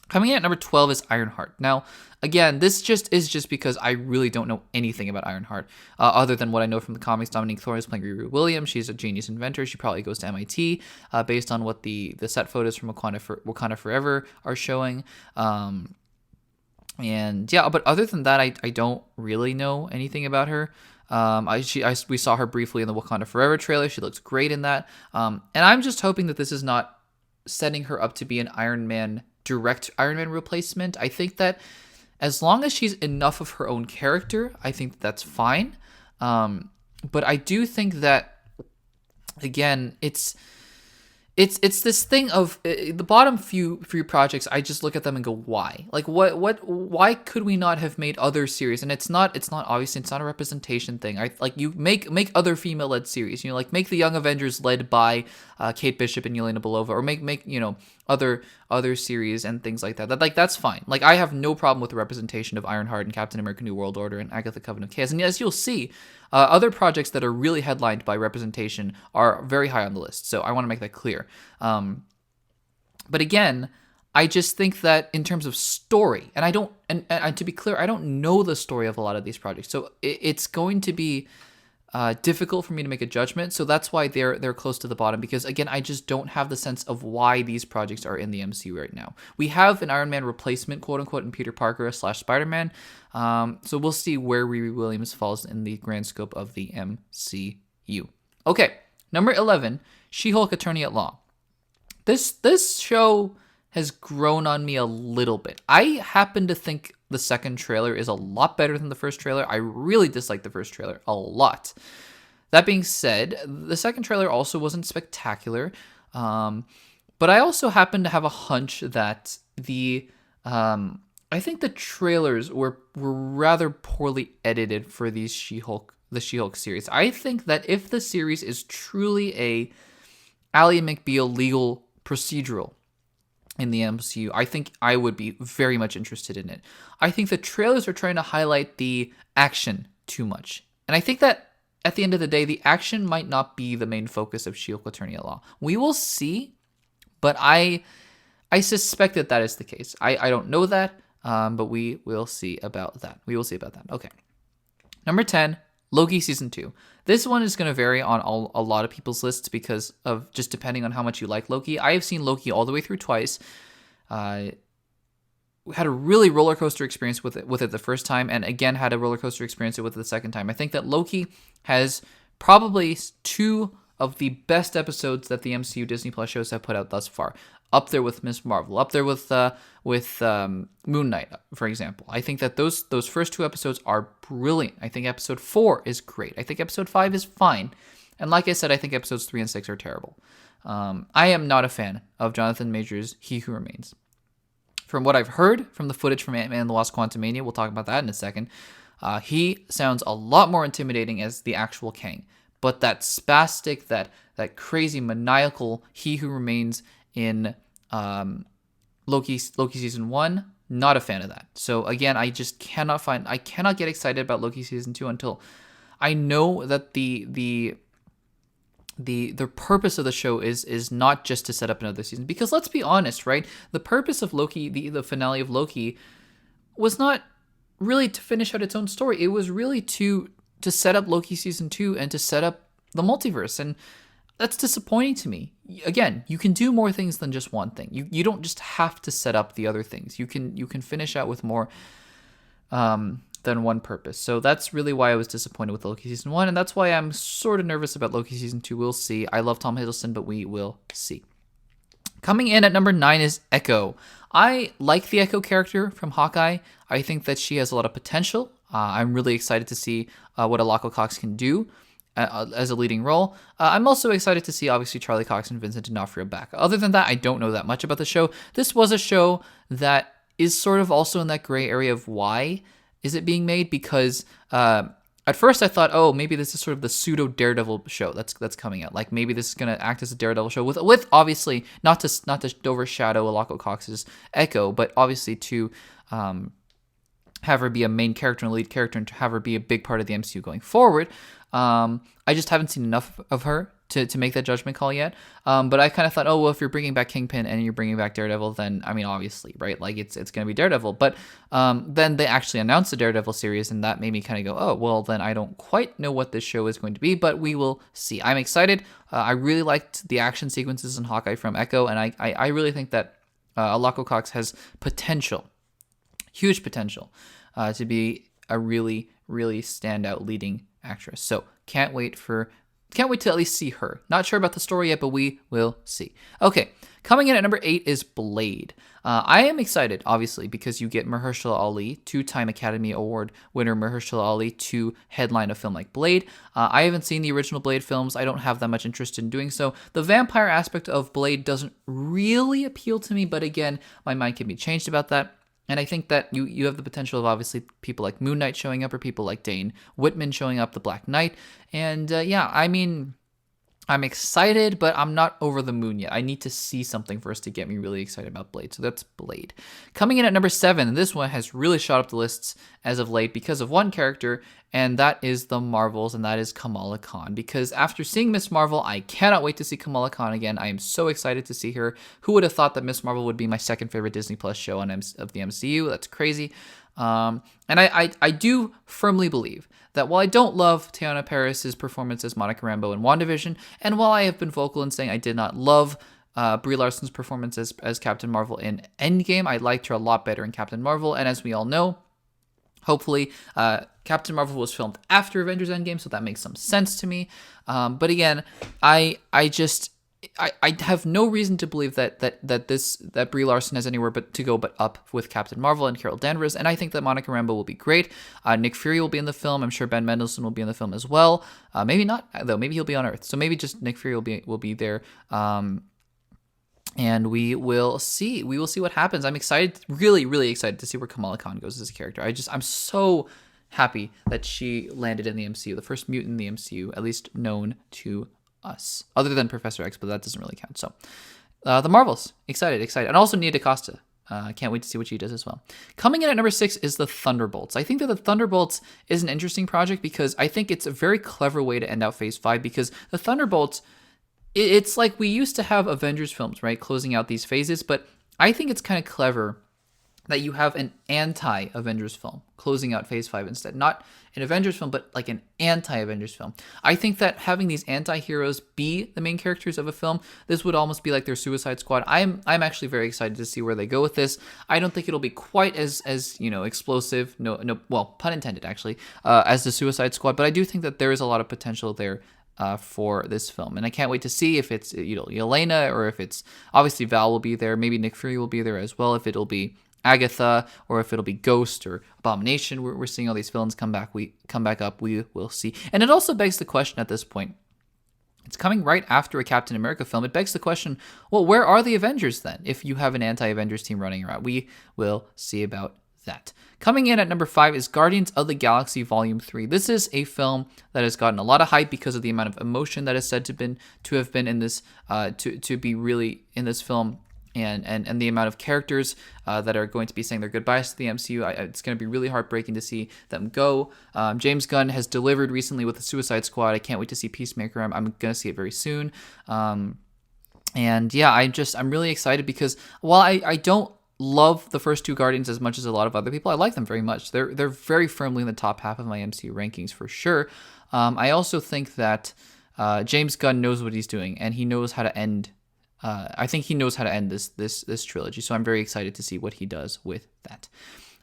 Coming in at number 12 is Ironheart. Now, again, this is just because I really don't know anything about Ironheart, other than what I know from the comics. Dominique Thorne is playing Riri Williams. She's a genius inventor. She probably goes to MIT, based on what the set photos from Wakanda Forever are showing. And yeah, but other than that, I don't really know anything about her. We saw her briefly in the Wakanda Forever trailer. She looks great in that. And I'm just hoping that this is not setting her up to be an direct Iron Man replacement. I think that as long as she's enough of her own character, I think that's fine. But I do think that, again, it's this thing of the bottom few projects. I just look at them and go, why? Like, why could we not have made other series? And it's not obviously, it's not a representation thing. You make other female led series. Like make the Young Avengers led by Kate Bishop and Yelena Belova, or make other series and things like that. That's fine. Like, I have no problem with the representation of Ironheart and Captain America: New World Order and Agatha: Covenant of Chaos. And as you'll see, other projects that are really headlined by representation are very high on the list. So I want to make that clear. But again, I just think that in terms of story, and I don't, and to be clear, I don't know the story of a lot of these projects. So it's going to be difficult for me to make a judgment. So that's why they're close to the bottom, because again, I just don't have the sense of why these projects are in the MCU right now. We have an Iron Man replacement, quote unquote, in Peter Parker / Spider-Man. So we'll see where Riri Williams falls in the grand scope of the MCU. Okay, number 11, She-Hulk Attorney at Law. This show has grown on me a little bit. I happen to think the second trailer is a lot better than the first trailer. I really disliked the first trailer a lot. That being said, the second trailer also wasn't spectacular. But I also happen to have a hunch that I think the trailers were rather poorly edited for the She-Hulk series. I think that if the series is truly a Ally McBeal legal procedural in the MCU, I think I would be very much interested in it. I think the trailers are trying to highlight the action too much. And I think that at the end of the day, the action might not be the main focus of She-Hulk Attorney at Law. We will see, but I suspect that is the case. I don't know that, but we will see about that. Okay. Number 10, Loki Season 2. This one is going to vary on a lot of people's lists because of just depending on how much you like Loki. I have seen Loki all the way through twice. We had a really roller coaster experience with it the first time, and again had a roller coaster experience with it the second time. I think that Loki has probably two of the best episodes that the MCU Disney Plus shows have put out thus far. Up there with Ms. Marvel, up there with Moon Knight, for example. I think that those first two episodes are brilliant. I think episode 4 is great. I think episode 5 is fine. And like I said, I think episodes 3 and 6 are terrible. I am not a fan of Jonathan Majors' He Who Remains. From what I've heard from the footage from Ant-Man and the Wasp: Quantumania, we'll talk about that in a second, he sounds a lot more intimidating as the actual Kang. But that spastic, that crazy, maniacal He Who Remains in Loki Season 1, not a fan of that. So again, I cannot get excited about Loki Season 2 until I know that the purpose of the show is not just to set up another season. Because let's be honest, right? The purpose of Loki, the finale of Loki, was not really to finish out its own story. It was really to set up Loki Season 2 and to set up the multiverse. And that's disappointing to me. Again, you can do more things than just one thing. You don't just have to set up the other things. You can finish out with more than one purpose. So that's really why I was disappointed with Loki Season 1, and that's why I'm sort of nervous about Loki Season 2. We'll see. I love Tom Hiddleston, but we will see. Coming in at number 9 is Echo. I like the Echo character from Hawkeye. I think that she has a lot of potential. I'm really excited to see what Alako Cox can do as a leading role. I'm also excited to see, obviously, Charlie Cox and Vincent D'Onofrio back. Other than that, I don't know that much about the show. This was a show that is sort of also in that gray area of why is it being made, because at first I thought, oh, maybe this is sort of the pseudo Daredevil show that's coming out. Like maybe this is going to act as a Daredevil show with obviously not to overshadow Alako Cox's Echo, but obviously to have her be a main character and a lead character and to have her be a big part of the MCU going forward. I just haven't seen enough of her to make that judgment call yet. But I kind of thought, oh, well, if you're bringing back Kingpin and you're bringing back Daredevil, then, I mean, obviously, right? Like, it's going to be Daredevil. But then they actually announced the Daredevil series, and that made me kind of go, oh, well, then I don't quite know what this show is going to be, but we will see. I'm excited. I really liked the action sequences in Hawkeye from Echo, and I really think that Alako Cox has potential, huge potential, to be a really, really standout leading actress. So can't wait to at least see her. Not sure about the story yet, but we will see. Okay, coming in at number 8 is Blade. I am excited, obviously, because you get Mahershala Ali, 2-time Academy Award winner Mahershala Ali, to headline a film like Blade. I haven't seen the original Blade films. I don't have that much interest in doing so. The vampire aspect of Blade doesn't really appeal to me, but again, my mind can be changed about that. And I think that you have the potential of obviously people like Moon Knight showing up, or people like Dane Whitman showing up, the Black Knight. And yeah, I mean, I'm excited, but I'm not over the moon yet. I need to see something first to get me really excited about Blade. So that's Blade. Coming in at number 7, and this one has really shot up the lists as of late because of one character, and that is the Marvels, and that is Kamala Khan. Because after seeing Miss Marvel, I cannot wait to see Kamala Khan again. I am so excited to see her. Who would have thought that Miss Marvel would be my second favorite Disney Plus show of the MCU? That's crazy. And I do firmly believe that while I don't love Teyonah Parris's performance as Monica Rambeau in WandaVision, and while I have been vocal in saying I did not love Brie Larson's performance as Captain Marvel in Endgame, I liked her a lot better in Captain Marvel, and as we all know, hopefully, Captain Marvel was filmed after Avengers Endgame, so that makes some sense to me. But again, I have no reason to believe that Brie Larson has anywhere but to go but up with Captain Marvel and Carol Danvers, and I think that Monica Rambeau will be great. Nick Fury will be in the film. I'm sure Ben Mendelsohn will be in the film as well. Maybe not though. Maybe he'll be on Earth. So maybe just Nick Fury will be there. And we will see. We will see what happens. I'm excited, really, really excited to see where Kamala Khan goes as a character. I'm so happy that she landed in the MCU, the first mutant in the MCU, at least known to us, other than Professor X, but that doesn't really count. So, the Marvels, excited, and also Nia DaCosta. Can't wait to see what she does as well. Coming in at number 6 is the Thunderbolts. I think that the Thunderbolts is an interesting project because I think it's a very clever way to end out Phase 5, because the Thunderbolts, it's like we used to have Avengers films, right, closing out these phases, but I think it's kind of clever that you have an anti-Avengers film closing out Phase 5 instead. Not an Avengers film, but like an anti-Avengers film. I think that having these anti-heroes be the main characters of a film, this would almost be like their Suicide Squad. I'm actually very excited to see where they go with this. I don't think it'll be quite as explosive, no, well, pun intended actually, as the Suicide Squad, but I do think that there is a lot of potential there for this film, and I can't wait to see if it's Yelena, or if it's obviously Val will be there. Maybe Nick Fury will be there as well. If it'll be Agatha, or if it'll be Ghost or Abomination. We're seeing all these villains come back up. We will see, and it also begs the question at this point. It's coming right after a Captain America film. It begs the question, well, where are the Avengers then? If you have an anti-Avengers team running around, we will see about that. Coming in at number 5 is Guardians of the Galaxy Volume 3. This is a film that has gotten a lot of hype because of the amount of emotion that is said to have been in this, to be really in this film, and the amount of characters that are going to be saying their goodbyes to the MCU. It's going to be really heartbreaking to see them go. James Gunn has delivered recently with the Suicide Squad. I can't wait to see Peacemaker. I'm going to see it very soon. And yeah, I'm really excited because while I don't love the first 2 Guardians as much as a lot of other people, I like them very much. They're very firmly in the top half of my MCU rankings for sure. I also think that James Gunn knows what he's doing, and he knows how to end. I think he knows how to end this trilogy. So I'm very excited to see what he does with that.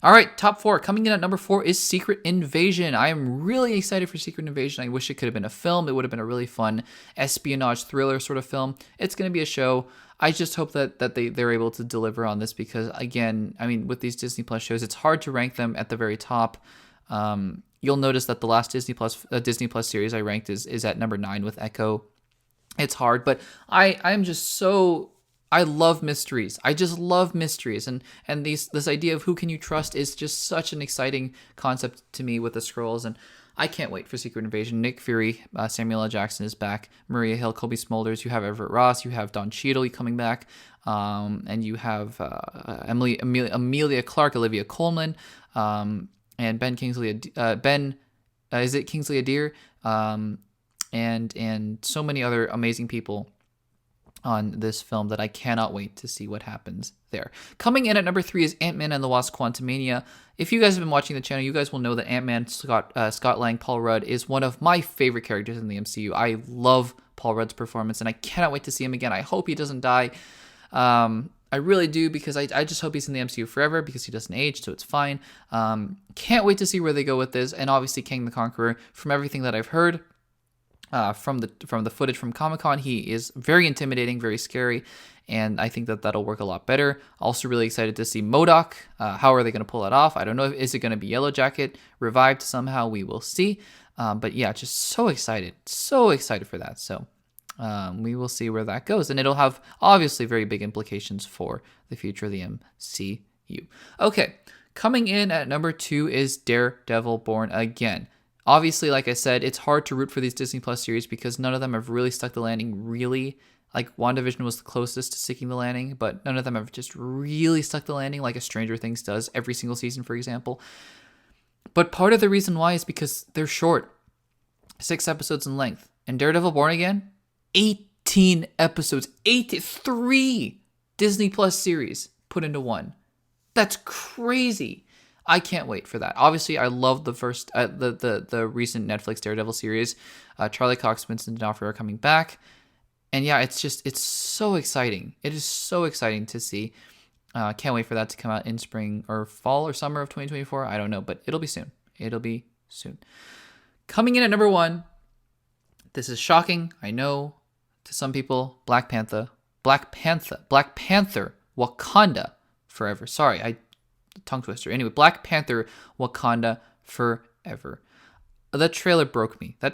All right, top 4. Coming in at number 4 is Secret Invasion. I am really excited for Secret Invasion. I wish it could have been a film. It would have been a really fun espionage thriller sort of film. It's going to be a show. I just hope that they're able to deliver on this because, again, I mean, with these Disney Plus shows, it's hard to rank them at the very top. You'll notice that the last Disney Plus series I ranked is at number 9 with Echo. It's hard, but I'm just so... I love mysteries. I just love mysteries, and this idea of who can you trust is just such an exciting concept to me with the Skrulls, and I can't wait for Secret Invasion. Nick Fury, Samuel L. Jackson is back, Maria Hill, Kobe Smulders, you have Everett Ross, you have Don Cheadle coming back, and you have Emilia Clarke, Olivia Colman, and Ben Kingsley, Ben is it Kingsley Adir, and so many other amazing people on this film that I cannot wait to see what happens there. Coming in at number 3 is Ant-Man and the Wasp: Quantumania. If you guys have been watching the channel, you guys will know that Ant-Man, Scott Lang, Paul Rudd, is one of my favorite characters in the MCU. I love Paul Rudd's performance, and I cannot wait to see him again. I hope he doesn't die. I really do, because I just hope he's in the MCU forever, because he doesn't age, so it's fine. Can't wait to see where they go with this, and obviously Kang the Conqueror, from everything that I've heard, from the footage from Comic-Con, he is very intimidating, very scary, and I think that that'll work a lot better. Also really excited to see MODOK. How are they going to pull that off? I don't know. Is it going to be Yellow Jacket revived somehow? We will see. But yeah, just so excited for that. So we will see where that goes, and it'll have obviously very big implications for the future of the MCU. Okay, coming in at number 2 is Daredevil Born Again. Obviously, like I said, it's hard to root for these Disney Plus series because none of them have really stuck the landing, really. Like, WandaVision was the closest to sticking the landing, but none of them have just really stuck the landing like a Stranger Things does every single season, for example. But part of the reason why is because they're short. 6 episodes in length. And Daredevil Born Again, 18 episodes. 83 Disney Plus series put into one. That's crazy. I can't wait for that. Obviously, I love the first, the recent Netflix Daredevil series. Charlie Cox, Vincent D'Onofrio are coming back, and yeah, it's so exciting. It is so exciting to see. Can't wait for that to come out in spring or fall or summer of 2024. I don't know, but it'll be soon. It'll be soon. Coming in at number 1. This is shocking, I know, to some people. Black Panther, Wakanda Forever. Sorry, tongue twister. Anyway, Black Panther, Wakanda Forever. That trailer broke me. The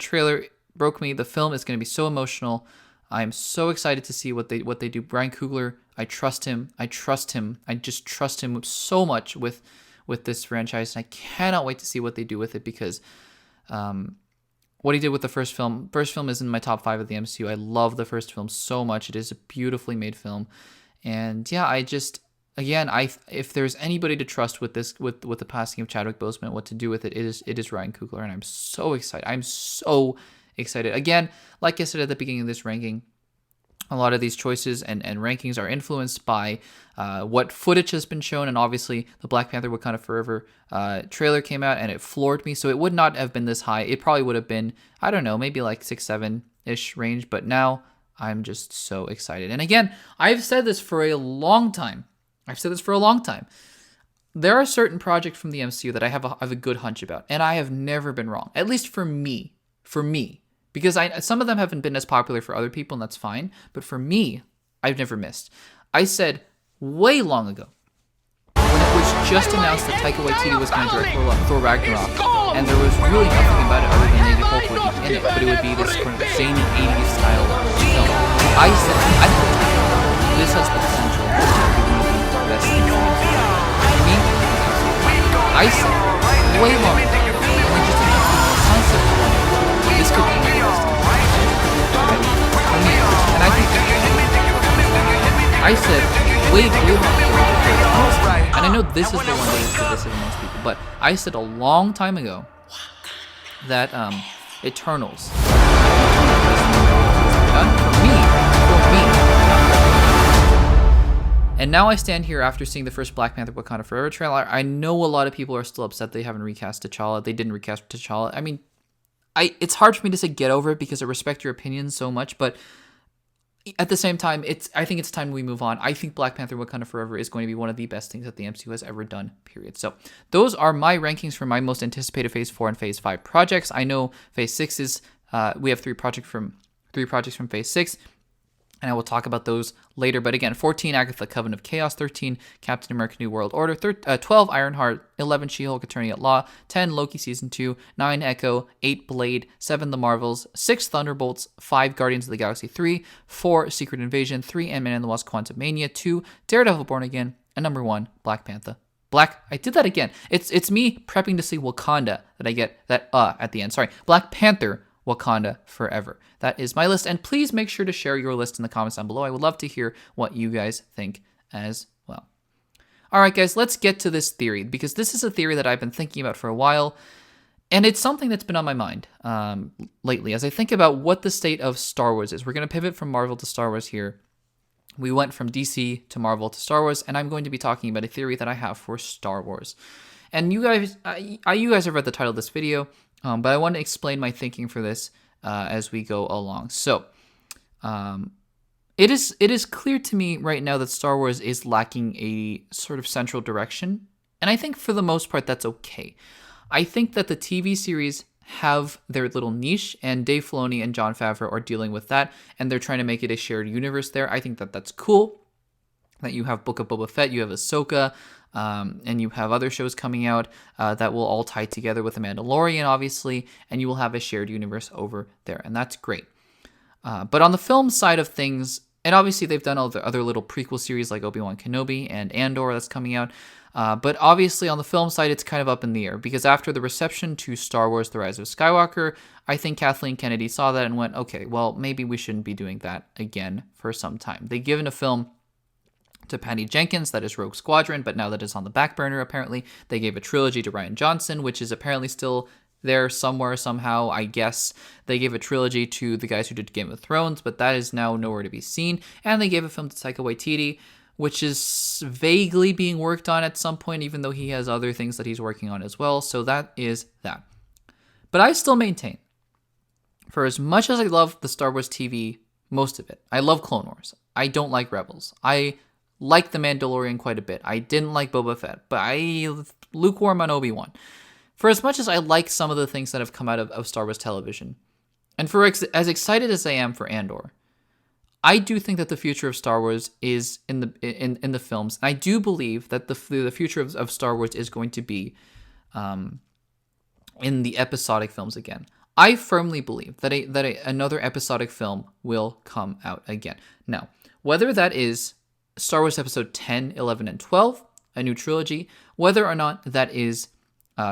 film is going to be so emotional. I'm so excited to see what they do. Brian Coogler, I trust him. I just trust him so much with this franchise, and I cannot wait to see what they do with it, because what he did with the first film is in my top 5 of the MCU. I love the first film so much. It is a beautifully made film, and yeah, if there's anybody to trust with this, with the passing of Chadwick Boseman, what to do with it is Ryan Coogler, and I'm so excited. Again, like I said at the beginning of this ranking, a lot of these choices and rankings are influenced by what footage has been shown, and obviously the Black Panther Wakanda Forever trailer came out and it floored me, so it would not have been this high. It probably would have been, I don't know, maybe like 6, 7-ish range, but now I'm just so excited. And again, I've said this for a long time. There are certain projects from the MCU that I have a good hunch about, and I have never been wrong, at least for me. Because some of them haven't been as popular for other people, and that's fine. But for me, I've never missed. I said way long ago, when it was just announced that Taika Waititi was going to direct Thor Ragnarok, and there was really nothing about it other than maybe Hulk would be in it, but it would be this kind of zany 80s style film. I said, this has the potential to be one of the best things in the MCU. For me, I said way long ago, when just announced the concept of it, this could be the best thing. For me, and I think I said way long ago, and I know this is the one that is divisive amongst people, but I said a long time ago that Eternals done for me. And now I stand here after seeing the first Black Panther Wakanda Forever trailer. I know a lot of people are still upset they haven't recast T'Challa. They didn't recast T'Challa. I mean, it's hard for me to say get over it because I respect your opinions so much, but at the same time, I think it's time we move on. I think Black Panther Wakanda Forever is going to be one of the best things that the MCU has ever done, period. So those are my rankings for my most anticipated Phase 4 and Phase 5 projects. I know Phase 6 is, we have three projects from Phase 6, and I will talk about those later. But again, 14, Agatha Coven of Chaos. 13, Captain America New World Order. 12, Ironheart. 11, She-Hulk Attorney at Law. 10, Loki Season 2. 9, Echo. 8, Blade. 7, The Marvels. 6, Thunderbolts. 5, Guardians of the Galaxy 3. 4, Secret Invasion. 3, Ant-Man and the Wasp: Quantumania. 2, Daredevil Born Again. And number 1, Black Panther. I did that again. It's me prepping to say Wakanda that I get that at the end. Sorry, Black Panther Wakanda Forever. That is my list, and please make sure to share your list in the comments down below. I would love to hear what you guys think as well. All right, guys, let's get to this theory, because this is a theory that I've been thinking about for a while, And it's something that's been on my mind lately as I think about what the state of Star Wars is. We're going to pivot from Marvel to Star Wars here. We went from DC to Marvel to Star Wars, and I'm going to be talking about a theory that I have for Star Wars. And you guys have read the title of this video, but I want to explain my thinking for this as we go along. So, it is clear to me right now that Star Wars is lacking a sort of central direction, and I think for the most part that's okay. I think that the TV series have their little niche, and Dave Filoni and Jon Favreau are dealing with that, and they're trying to make it a shared universe there. I think that that's cool, that you have Book of Boba Fett, you have Ahsoka, and you have other shows coming out that will all tie together with The Mandalorian, obviously, and you will have a shared universe over there, and that's great. But on the film side of things, and obviously they've done all the other little prequel series like Obi-Wan Kenobi and Andor that's coming out, but obviously on the film side, it's kind of up in the air because after the reception to Star Wars The Rise of Skywalker, I think Kathleen Kennedy saw that and went, okay, well, maybe we shouldn't be doing that again for some time. They've given a film to Patty Jenkins, that is Rogue Squadron, but now that is on the back burner, apparently. They gave a trilogy to Rian Johnson, which is apparently still there somewhere, somehow, I guess. They gave a trilogy to the guys who did Game of Thrones, but that is now nowhere to be seen. And they gave a film to Taika Waititi, which is vaguely being worked on at some point, even though he has other things that he's working on as well. So that is that. But I still maintain, for as much as I love the Star Wars TV, most of it, I love Clone Wars. I don't like Rebels. I like The Mandalorian quite a bit. I didn't like Boba Fett, but I lukewarm on Obi-Wan. For as much as I like some of the things that have come out of Star Wars television, and for as excited as I am for Andor, I do think that the future of Star Wars is in the films. And I do believe that the future of Star Wars is going to be in the episodic films again. I firmly believe that another episodic film will come out again. Now, whether that is Star Wars Episode 10, 11, and 12, a new trilogy, whether or not that is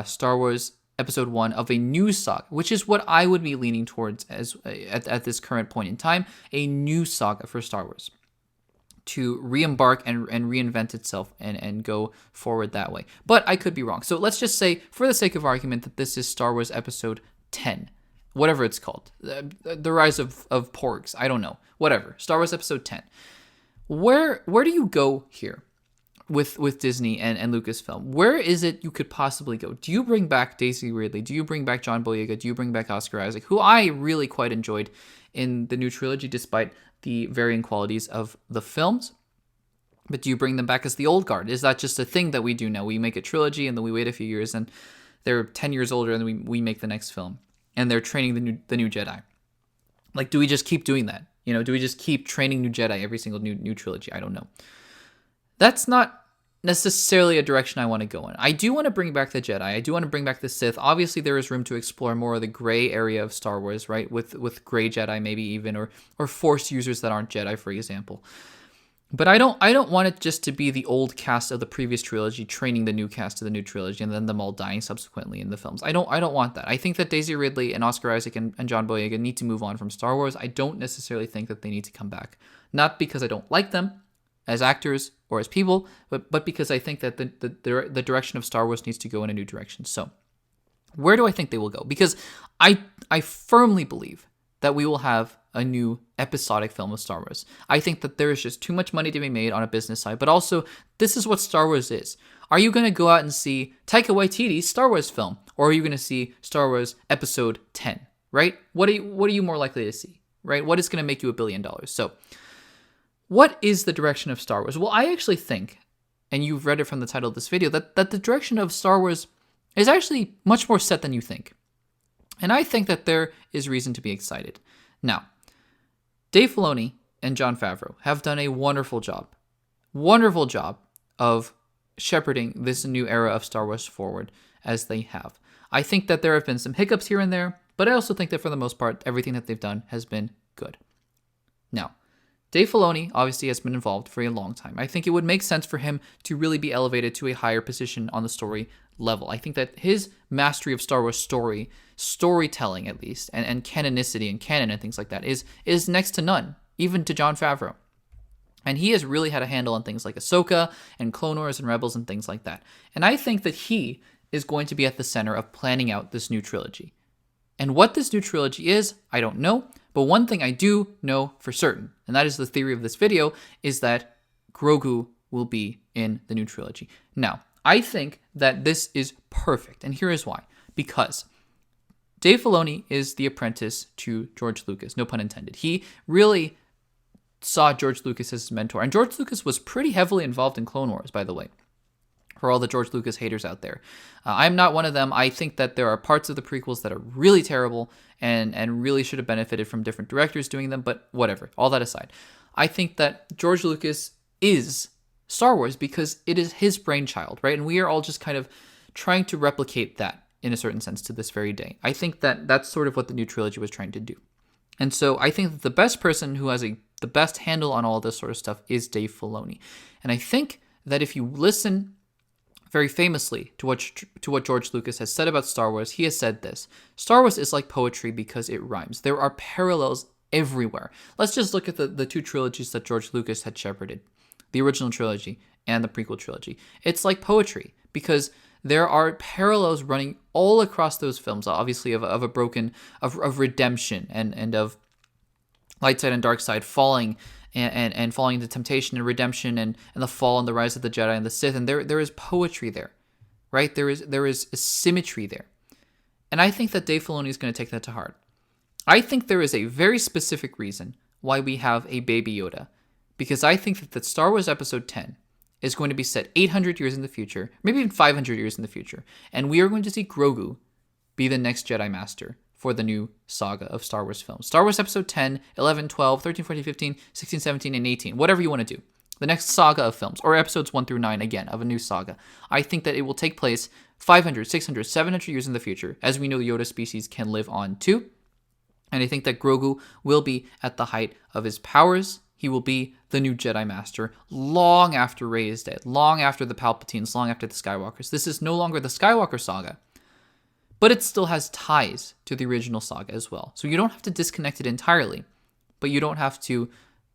Star Wars Episode 1 of a new saga, which is what I would be leaning towards as at this current point in time, a new saga for Star Wars to re-embark and reinvent itself and go forward that way. But I could be wrong. So let's just say, for the sake of argument, that this is Star Wars Episode 10, whatever it's called. The Rise of Porgs, I don't know. Whatever. Star Wars Episode 10. Where do you go here with Disney and Lucasfilm? Where is it you could possibly go? Do you bring back Daisy Ridley? Do you bring back John Boyega? Do you bring back Oscar Isaac, who I really quite enjoyed in the new trilogy despite the varying qualities of the films? But do you bring them back as the old guard? Is that just a thing that we do now? We make a trilogy and then we wait a few years and they're 10 years older and then we make the next film and they're training the new Jedi. Like, do we just keep doing that? Do we just keep training new Jedi every single new trilogy? I don't know. That's not necessarily a direction I want to go in. I do want to bring back the Jedi. I do want to bring back the Sith. Obviously, there is room to explore more of the gray area of Star Wars, right? With gray Jedi, maybe even, or Force users that aren't Jedi, for example. But I don't want it just to be the old cast of the previous trilogy training the new cast of the new trilogy and then them all dying subsequently in the films. I don't want that. I think that Daisy Ridley and Oscar Isaac and John Boyega need to move on from Star Wars. I don't necessarily think that they need to come back. Not because I don't like them as actors or as people, but because I think that the direction of Star Wars needs to go in a new direction. So where do I think they will go? Because I firmly believe that we will have a new episodic film of Star Wars. I think that there is just too much money to be made on a business side, but also this is what Star Wars is. Are you going to go out and see Taika Waititi's Star Wars film, or are you going to see Star Wars Episode 10, right? What are you more likely to see, right? What is going to make you $1 billion? So what is the direction of Star Wars? Well, I actually think, and you've read it from the title of this video, that the direction of Star Wars is actually much more set than you think. And I think that there is reason to be excited. Now, Dave Filoni and Jon Favreau have done a wonderful job of shepherding this new era of Star Wars forward as they have. I think that there have been some hiccups here and there, but I also think that for the most part, everything that they've done has been good. Now, Dave Filoni obviously has been involved for a long time. I think it would make sense for him to really be elevated to a higher position on the story level. I think that his mastery of Star Wars storytelling at least, and canonicity and canon and things like that is next to none, even to Jon Favreau. And he has really had a handle on things like Ahsoka and Clone Wars and Rebels and things like that. And I think that he is going to be at the center of planning out this new trilogy. And what this new trilogy is, I don't know. But one thing I do know for certain, and that is the theory of this video, is that Grogu will be in the new trilogy. Now, I think that this is perfect, and here is why. Because Dave Filoni is the apprentice to George Lucas, no pun intended. He really saw George Lucas as his mentor, and George Lucas was pretty heavily involved in Clone Wars, by the way, for all the George Lucas haters out there. I'm not one of them. I think that there are parts of the prequels that are really terrible and really should have benefited from different directors doing them, but whatever, all that aside. I think that George Lucas is Star Wars because it is his brainchild, right? And we are all just kind of trying to replicate that in a certain sense to this very day. I think that that's sort of what the new trilogy was trying to do. And so I think that the best person who has the best handle on all this sort of stuff is Dave Filoni. And I think that if you listen very famously to what George Lucas has said about Star Wars, he has said this: Star Wars is like poetry because it rhymes. There are parallels everywhere. Let's just look at the two trilogies that George Lucas had shepherded, the original trilogy and the prequel trilogy. It's like poetry because there are parallels running all across those films, obviously of redemption and of light side and dark side falling and falling into temptation and redemption and the fall and the rise of the Jedi and the Sith. And there is poetry there, right? There is a symmetry there. And I think that Dave Filoni is going to take that to heart. I think there is a very specific reason why we have a Baby Yoda, because I think that Star Wars Episode 10 is going to be set 800 years in the future, maybe even 500 years in the future, and we are going to see Grogu be the next Jedi Master for the new saga of Star Wars films. Star Wars Episode 10, 11, 12, 13, 14, 15, 16, 17, and 18, whatever you want to do. The next saga of films, or Episodes 1 through 9, again, of a new saga. I think that it will take place 500, 600, 700 years in the future, as we know the Yoda species can live on too. And I think that Grogu will be at the height of his powers. He will be the new Jedi Master long after Rey is dead, long after the Palpatines, long after the Skywalkers. This is no longer the Skywalker saga, but it still has ties to the original saga as well. So you don't have to disconnect it entirely, but you don't have to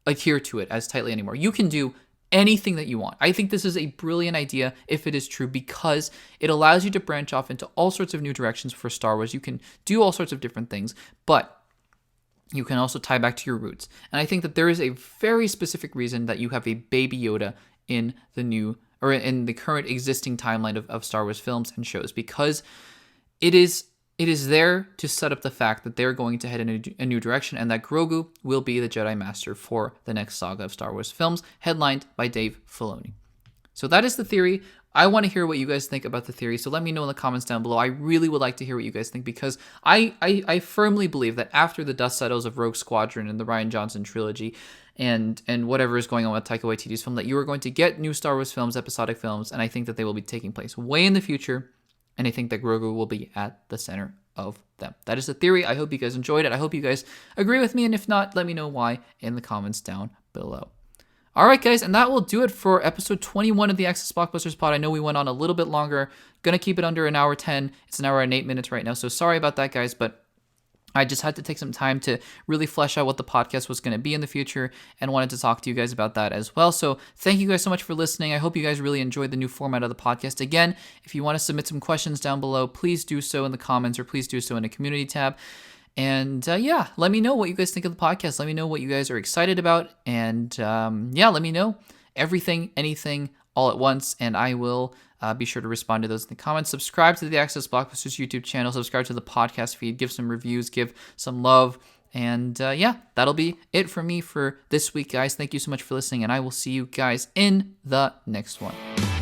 adhere to it as tightly anymore. You can do anything that you want. I think this is a brilliant idea if it is true, because it allows you to branch off into all sorts of new directions for Star Wars. You can do all sorts of different things, but you can also tie back to your roots. And I think that there is a very specific reason that you have a Baby Yoda in the new, or in the current existing timeline of Star Wars films and shows, because it is there to set up the fact that they're going to head in a new direction, and that Grogu will be the Jedi Master for the next saga of Star Wars films, headlined by Dave Filoni. So that is the theory. I want to hear what you guys think about the theory, so let me know in the comments down below. I really would like to hear what you guys think, because I firmly believe that after the dust settles of Rogue Squadron and the Rian Johnson trilogy and whatever is going on with Taika Waititi's film, that you are going to get new Star Wars films, episodic films, and I think that they will be taking place way in the future, and I think that Grogu will be at the center of them. That is the theory. I hope you guys enjoyed it. I hope you guys agree with me, and if not, let me know why in the comments down below. All right, guys, and that will do it for episode 21 of the Access Blockbusters pod. I know we went on a little bit longer. Gonna keep it under an hour 10. It's an hour and 8 minutes right now, so sorry about that, guys, but I just had to take some time to really flesh out what the podcast was going to be in the future, and wanted to talk to you guys about that as well. So thank you guys so much for listening. I hope you guys really enjoyed the new format of the podcast. Again, if you want to submit some questions down below, please do so in the comments, or please do so in the community tab. And yeah, let me know what you guys think of the podcast. Let me know what you guys are excited about. And yeah, let me know everything, anything, all at once, and I will be sure to respond to those in the comments. Subscribe to the Access Blockbusters YouTube channel. Subscribe to the podcast feed. Give some reviews. Give some love. And yeah, that'll be it for me for this week, guys. Thank you so much for listening, and I will see you guys in the next one.